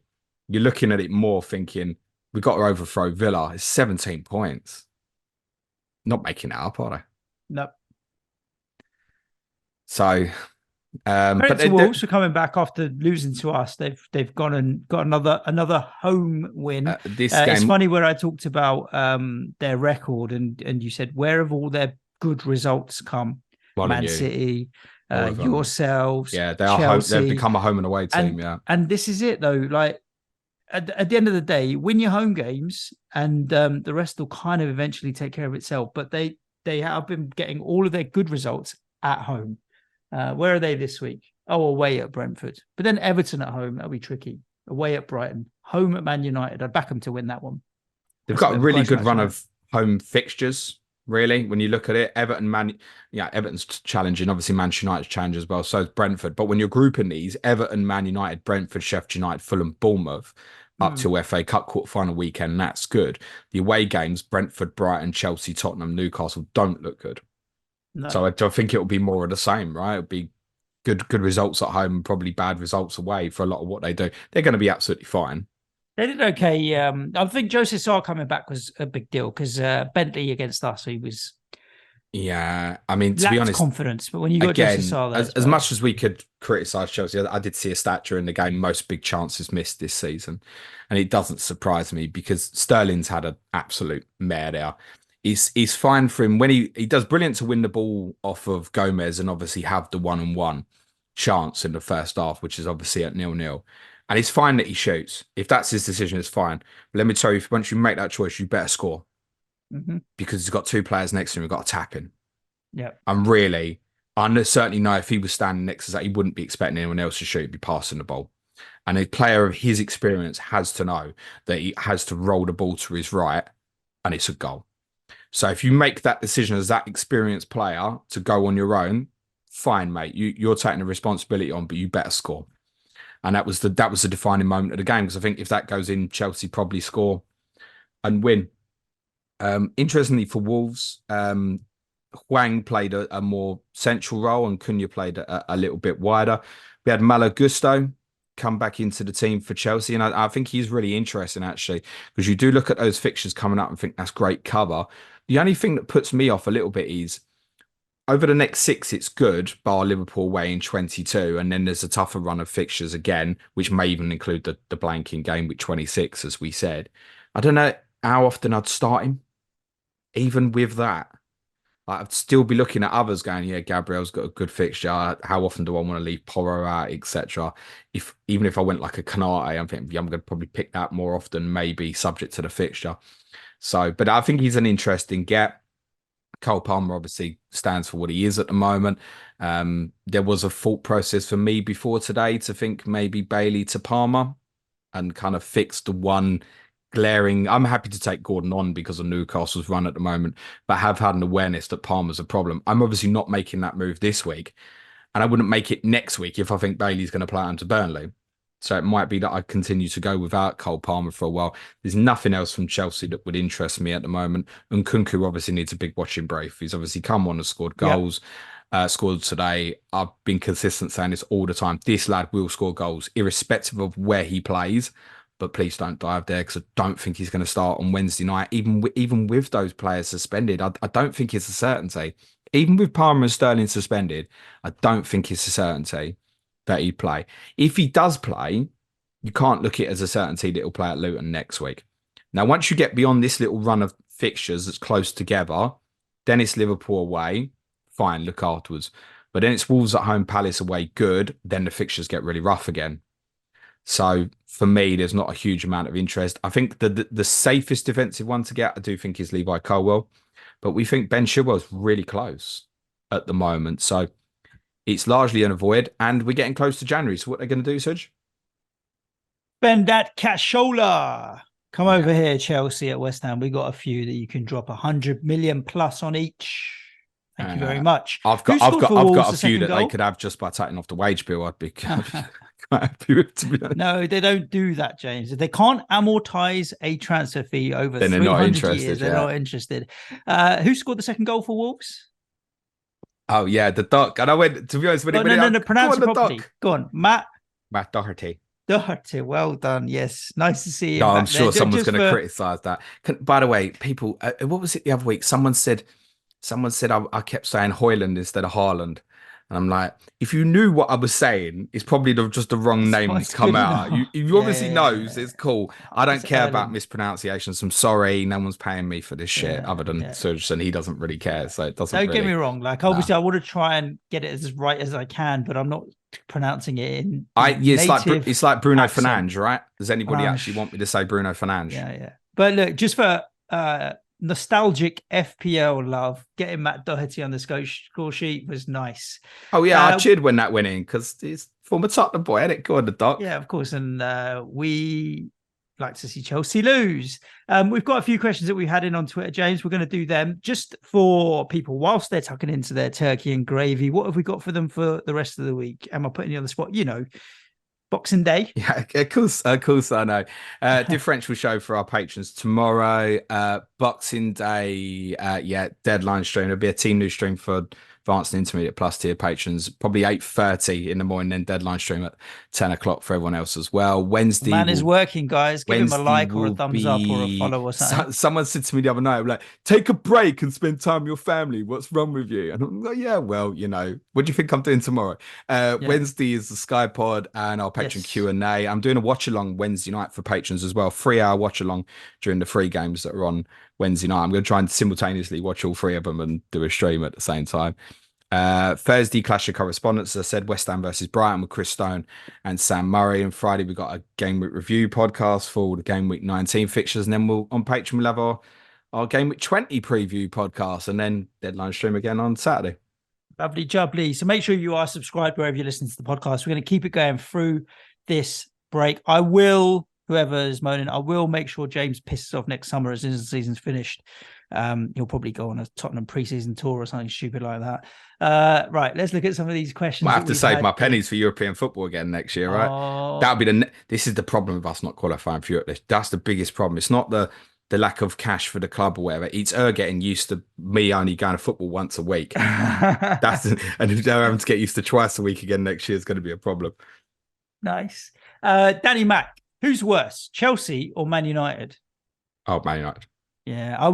You're looking at it more thinking we've got to overthrow Villa. It's 17 points. Not making it up, are they? No. So, but the Wolves are coming back after losing to us. They've gone and got another home win. It's funny where I talked about their record and you said, where have all their good results come? Man City, yourselves. Yeah, they are Chelsea. They've become a home and away team. And this is it though. Like at the end of the day, win your home games, and the rest will kind of eventually take care of itself. But they have been getting all of their good results at home. Where are they this week? Oh, away at Brentford. But then Everton at home, that'll be tricky. Away at Brighton, home at Man United. I'd back them to win that one. They've got a really good run of home fixtures. Really, when you look at it, Everton's challenging. Obviously, Manchester United's challenge as well. So is Brentford. But when you're grouping these, Everton, Man United, Brentford, Sheffield United, Fulham, Bournemouth, up to FA Cup quarter-final weekend, that's good. The away games, Brentford, Brighton, Chelsea, Tottenham, Newcastle, don't look good. No. So I think it'll be more of the same, right? It'll be good results at home and probably bad results away for a lot of what they do. They're going to be absolutely fine. They did okay. I think Joseph Sarr coming back was a big deal because Bentley against us, he was. Yeah, I mean, to be honest, confidence. But when you got Joseph Sarr, as much as we could criticize Chelsea, I did see a stat during the game: most big chances missed this season, and it doesn't surprise me because Sterling's had an absolute mare there. He's fine for him when he does brilliant to win the ball off of Gomez and obviously have the 1-on-1 chance in the first half, which is obviously at 0-0. And it's fine that he shoots. If that's his decision, it's fine. But let me tell you, once you make that choice, you better score. Because he's got 2 players next to him who've got to tap in. Yeah. And really, I certainly know if he was standing next to that, he wouldn't be expecting anyone else to shoot, he'd be passing the ball. And a player of his experience has to know that he has to roll the ball to his right and it's a goal. So if you make that decision as that experienced player to go on your own, fine, mate. You're taking the responsibility on, but you better score. And that was the defining moment of the game, because I think if that goes in, Chelsea probably score and win. Interestingly for Wolves, Hwang played a more central role and Cunha played a little bit wider. We had Malo Gusto come back into the team for Chelsea, and I think he's really interesting actually, because you do look at those fixtures coming up and think that's great cover. The only thing that puts me off a little bit is over the next 6, it's good, bar Liverpool away in 22. And then there's a tougher run of fixtures again, which may even include the blanking game with 26, as we said. I don't know how often I'd start him. Even with that, I'd still be looking at others going, yeah, Gabriel's got a good fixture. How often do I want to leave Porro out, etc.? Even if I went like a Canate, I'm thinking I'm going to probably pick that more often, maybe subject to the fixture. So, but I think he's an interesting get. Cole Palmer obviously stands for what he is at the moment. There was a thought process for me before today to think maybe Bailey to Palmer and kind of fix the one glaring. I'm happy to take Gordon on because of Newcastle's run at the moment, but have had an awareness that Palmer's a problem. I'm obviously not making that move this week, and I wouldn't make it next week if I think Bailey's going to play onto Burnley. So it might be that I continue to go without Cole Palmer for a while. There's nothing else from Chelsea that would interest me at the moment. And Kunku obviously needs a big watching brief. He's obviously come on and scored goals. Scored today. I've been consistent saying this all the time. This lad will score goals, irrespective of where he plays. But please don't dive there because I don't think he's going to start on Wednesday night. Even with those players suspended, I don't think it's a certainty. Even with Palmer and Sterling suspended, I don't think it's a certainty that he'd play. If he does play, you can't look at it as a certainty that he'll play at Luton next week. Now, once you get beyond this little run of fixtures that's close together, then it's Liverpool away. Fine, look afterwards. But then it's Wolves at home, Palace away, good. Then the fixtures get really rough again. So for me, there's not a huge amount of interest. I think the safest defensive one to get, I do think, is Levi Colwill. But we think Ben Chilwell's really close at the moment. So it's largely an avoid, and we're getting close to January. So what are they going to do, Suj? Spend that cashola. Come over here, Chelsea at West Ham. We got a few that you can drop 100 million plus on each. Thank you very much. I've got a few that they could have just by taking off the wage bill. I'd be quite happy with, to be honest. No, they don't do that, James. If they can't amortize a transfer fee over then 300 years, they're not interested. Who scored the second goal for Wolves? Oh, yeah, the Duck. And I went, to be honest, no, pronounce it properly. Go on, Matt Doherty. Doherty, well done. Yes, nice to see you. No, I'm sure someone's going to criticize that. By the way, people, what was it the other week? Someone said I kept saying Hoyland instead of Haaland. And I'm like, if you knew what I was saying, it's probably just the wrong name to come out. You obviously knows. It's cool. I don't care about mispronunciations. I'm sorry. No one's paying me for this shit other than Suj, and he doesn't really care. So it doesn't Don't get me wrong. Like, obviously, I want to try and get it as right as I can, but I'm not pronouncing it in it's like Bruno Fernandes, right? Does anybody actually want me to say Bruno Fernandes? Yeah. But look, just for nostalgic FPL love, getting Matt Doherty on the score sheet was nice. Oh yeah, I cheered when that went in because he's former Tottenham boy, ain't it? Go on, the Doc. Yeah, of course. And we like to see Chelsea lose. We've got a few questions that we had in on Twitter, James. We're going to do them just for people whilst they're tucking into their turkey and gravy. What have we got for them for the rest of the week? Am I putting you on the spot? You know, Boxing Day. Yeah, of course I know. Differential show for our patrons tomorrow. Boxing Day, deadline stream. There'll be a team news stream for advanced and intermediate plus tier patrons, probably 8:30 in the morning, then deadline stream at 10 o'clock for everyone else as well. Wednesday. Man is working, guys. Give him a like or a thumbs up or a follow or something. Someone said to me the other night, like, take a break and spend time with your family. What's wrong with you? And I'm like, yeah, well, you know, what do you think I'm doing tomorrow? Wednesday is the Sky Pod and our patron Q&A. I'm doing a watch along Wednesday night for patrons as well. 3-hour watch along during the free games that are on Wednesday night. I'm going to try and simultaneously watch all three of them and do a stream at the same time. Thursday, Clash of Correspondence, as I said, West Ham versus Brighton with Chris Stone and Sam Murray. And Friday, we got a Game Week review podcast for the Game Week 19 fixtures. And then on Patreon, we'll have our Game Week 20 preview podcast and then deadline stream again on Saturday. Lovely jubbly. So make sure you are subscribed wherever you listen to the podcast. We're going to keep it going through this break. Whoever is moaning, I will make sure James pisses off next summer as soon as the season's finished. He'll probably go on a Tottenham preseason tour or something stupid like that. Right, let's look at some of these questions. Might have to save my pennies for European football again next year, right? That'll be this is the problem with us not qualifying for Europe. That's the biggest problem. It's not the lack of cash for the club or whatever. It's getting used to me only going to football once a week. And if they're having to get used to twice a week again next year, it's going to be a problem. Nice. Danny Mack. Who's worse, Chelsea or Man United? Oh, Man United. Yeah, I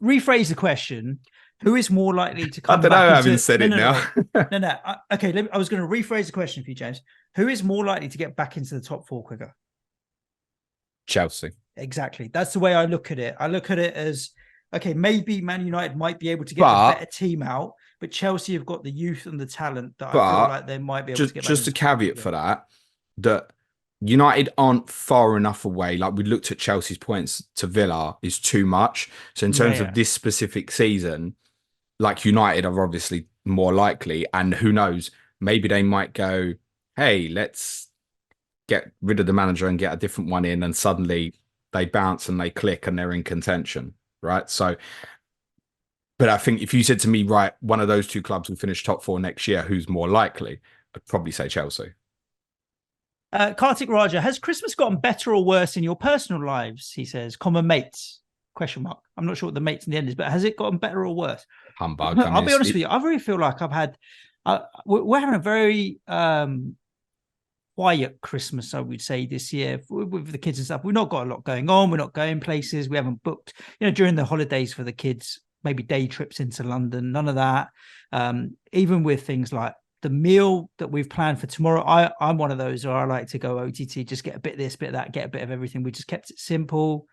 rephrase the question. Who is more likely to come I don't know, I haven't said it now. No. Okay, I was going to rephrase the question for you, James. Who is more likely to get back into the top four quicker? Chelsea. Exactly. That's the way I look at it. I look at it as, okay, maybe Man United might be able to get a better team out, but Chelsea have got the youth and the talent that I feel like they might be able to get back. Just a caveat for that United aren't far enough away. Like we looked at Chelsea's points to Villa is too much. So in terms of this specific season, like United are obviously more likely. And who knows, maybe they might go, hey, let's get rid of the manager and get a different one in, and suddenly they bounce and they click and they're in contention, right? So, but I think if you said to me, right, one of those two clubs will finish top four next year, who's more likely? I'd probably say Chelsea. Kartik Raja, has Christmas gotten better or worse in your personal lives? He says, common mates, question mark. I'm not sure what the mates in the end is, but has it gotten better or worse? Humbug. I'll be honest with you. I really feel like we're having a very quiet Christmas, I would say, this year with the kids and stuff. We've not got a lot going on. We're not going places. We haven't booked, during the holidays for the kids, maybe day trips into London, none of that. Even with things like the meal that we've planned for tomorrow, I'm one of those where I like to go OTT, just get a bit of this, bit of that, get a bit of everything. We just kept it simple.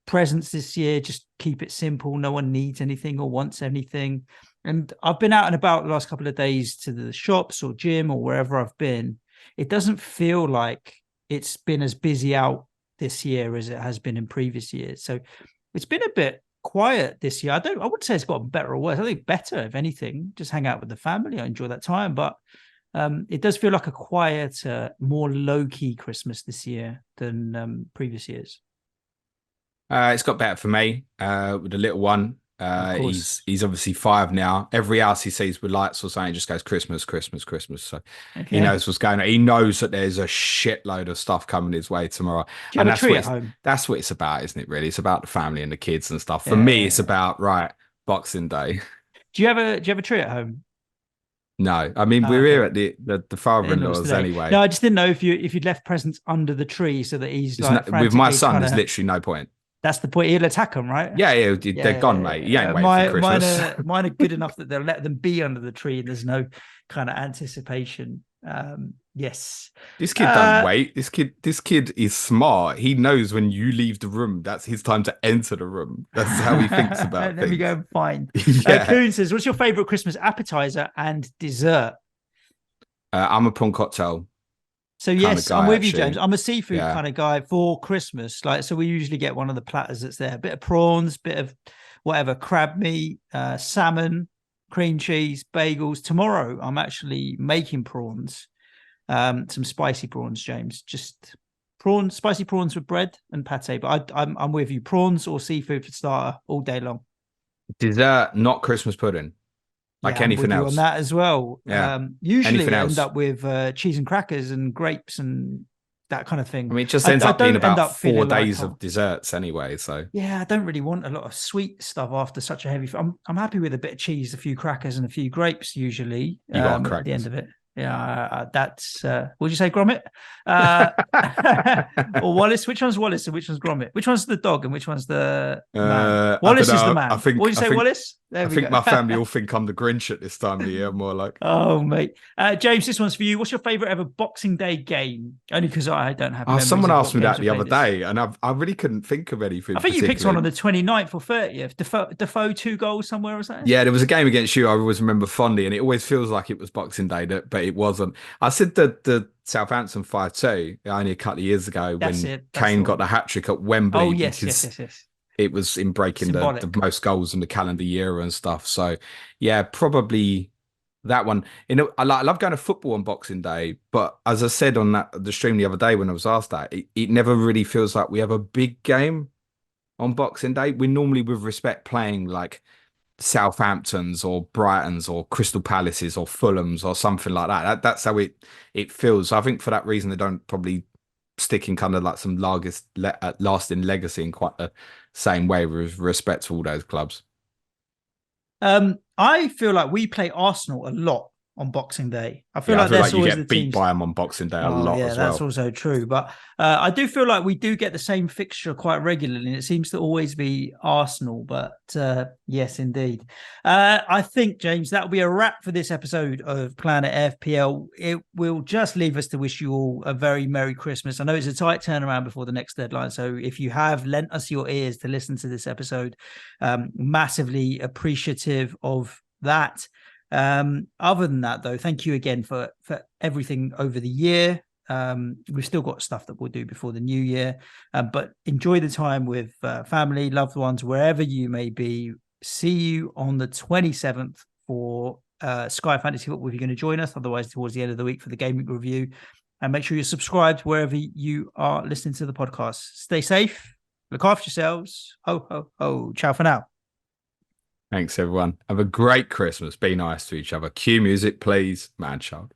Presents this year, just keep it simple. No one needs anything or wants anything. And I've been out and about the last couple of days to the shops or gym or wherever I've been. It doesn't feel like it's been as busy out this year as it has been in previous years. So it's been a bit quiet this year. I wouldn't say it's gotten better or worse. I think better, if anything. Just hang out with the family. I enjoy that time. But it does feel like a quieter, more low-key Christmas this year than previous years. It's got better for me with the little one. He's obviously 5 now. Every house he sees with lights or something just goes Christmas, Christmas, Christmas. So he knows what's going on. He knows that there's a shitload of stuff coming his way tomorrow. Do you have a tree at home? That's what it's about, isn't it? Really, it's about the family and the kids and stuff. For me, it's about Boxing Day. Do you have a tree at home? No, I mean we're here at the father-in-law's anyway. No, I just didn't know if you'd left presents under the tree so that he's with my son. There's literally no point. That's the point. He'll attack them, right? Yeah, they're gone, mate. You ain't waiting for Christmas. Mine are good enough that they'll let them be under the tree and there's no kind of anticipation. Yes. This kid don't wait. This kid is smart. He knows when you leave the room, that's his time to enter the room. That's how he thinks about things. Let me go and find. Yeah. Coon says, what's your favourite Christmas appetizer and dessert? I'm a prawn cocktail. So yes, I'm with you, James. I'm a seafood kind of guy for Christmas. So we usually get one of the platters that's there. A bit of prawns, bit of whatever, crab meat, salmon, cream cheese, bagels. Tomorrow, I'm actually making prawns, some spicy prawns, James. Just spicy prawns with bread and pate. But I'm with you. Prawns or seafood for starter all day long. Dessert, not Christmas pudding. Like anything else. On that as well. Yeah. Usually I end up with cheese and crackers and grapes and that kind of thing. I mean, it just ends up being about 4 days of desserts anyway. So yeah, I don't really want a lot of sweet stuff after such a heavy. I'm happy with a bit of cheese, a few crackers, and a few grapes. Usually, you got crackers at the end of it. Yeah, that's. What'd you say, Gromit? Or Wallace? Which one's Wallace and which one's Gromit? Which one's the dog and which one's the man? Wallace is the man. What'd you say, Wallace? I think my family all think I'm the Grinch at this time of the year. More like, oh mate, James, this one's for you. What's your favourite ever Boxing Day game? Only because I don't have. Someone asked me that the other day, and I really couldn't think of anything. I think you picked one on the 29th or 30th. Defoe 2 goals somewhere or something. Yeah, there was a game against you. I always remember fondly, and it always feels like it was Boxing Day, but it wasn't. I said the Southampton 5-2 only a couple of years ago when Kane got the hat trick at Wembley. Oh yes. It was in breaking the most goals in the calendar year and stuff. So, yeah, probably that one. I love going to football on Boxing Day, but as I said on the stream the other day when I was asked that, it never really feels like we have a big game on Boxing Day. We're normally, with respect, playing like Southamptons or Brightons or Crystal Palaces or Fulhams or something like that. That's how it feels. So I think for that reason, they don't probably stick in kind of like some lasting legacy in quite the same way with respect to all those clubs. I feel like we play Arsenal a lot on Boxing Day. I feel like that's always you get beat by them on Boxing Day a lot as well. That's also true. But I do feel like we do get the same fixture quite regularly, and it seems to always be Arsenal. But yes, indeed. I think, James, that'll be a wrap for this episode of Planet FPL. It will just leave us to wish you all a very Merry Christmas. I know it's a tight turnaround before the next deadline, so if you have lent us your ears to listen to this episode, massively appreciative of that. Other than that, though, thank you again for everything over the year. We've still got stuff that we'll do before the new year, but enjoy the time with family, loved ones, wherever you may be. See you on the 27th for Sky Fantasy Football if you're going to join us. Otherwise, towards the end of the week for the Gameweek review. And make sure you're subscribed wherever you are listening to the podcast. Stay safe. Look after yourselves. Ho, ho, ho. Ciao for now. Thanks, everyone. Have a great Christmas. Be nice to each other. Cue music, please. Man child.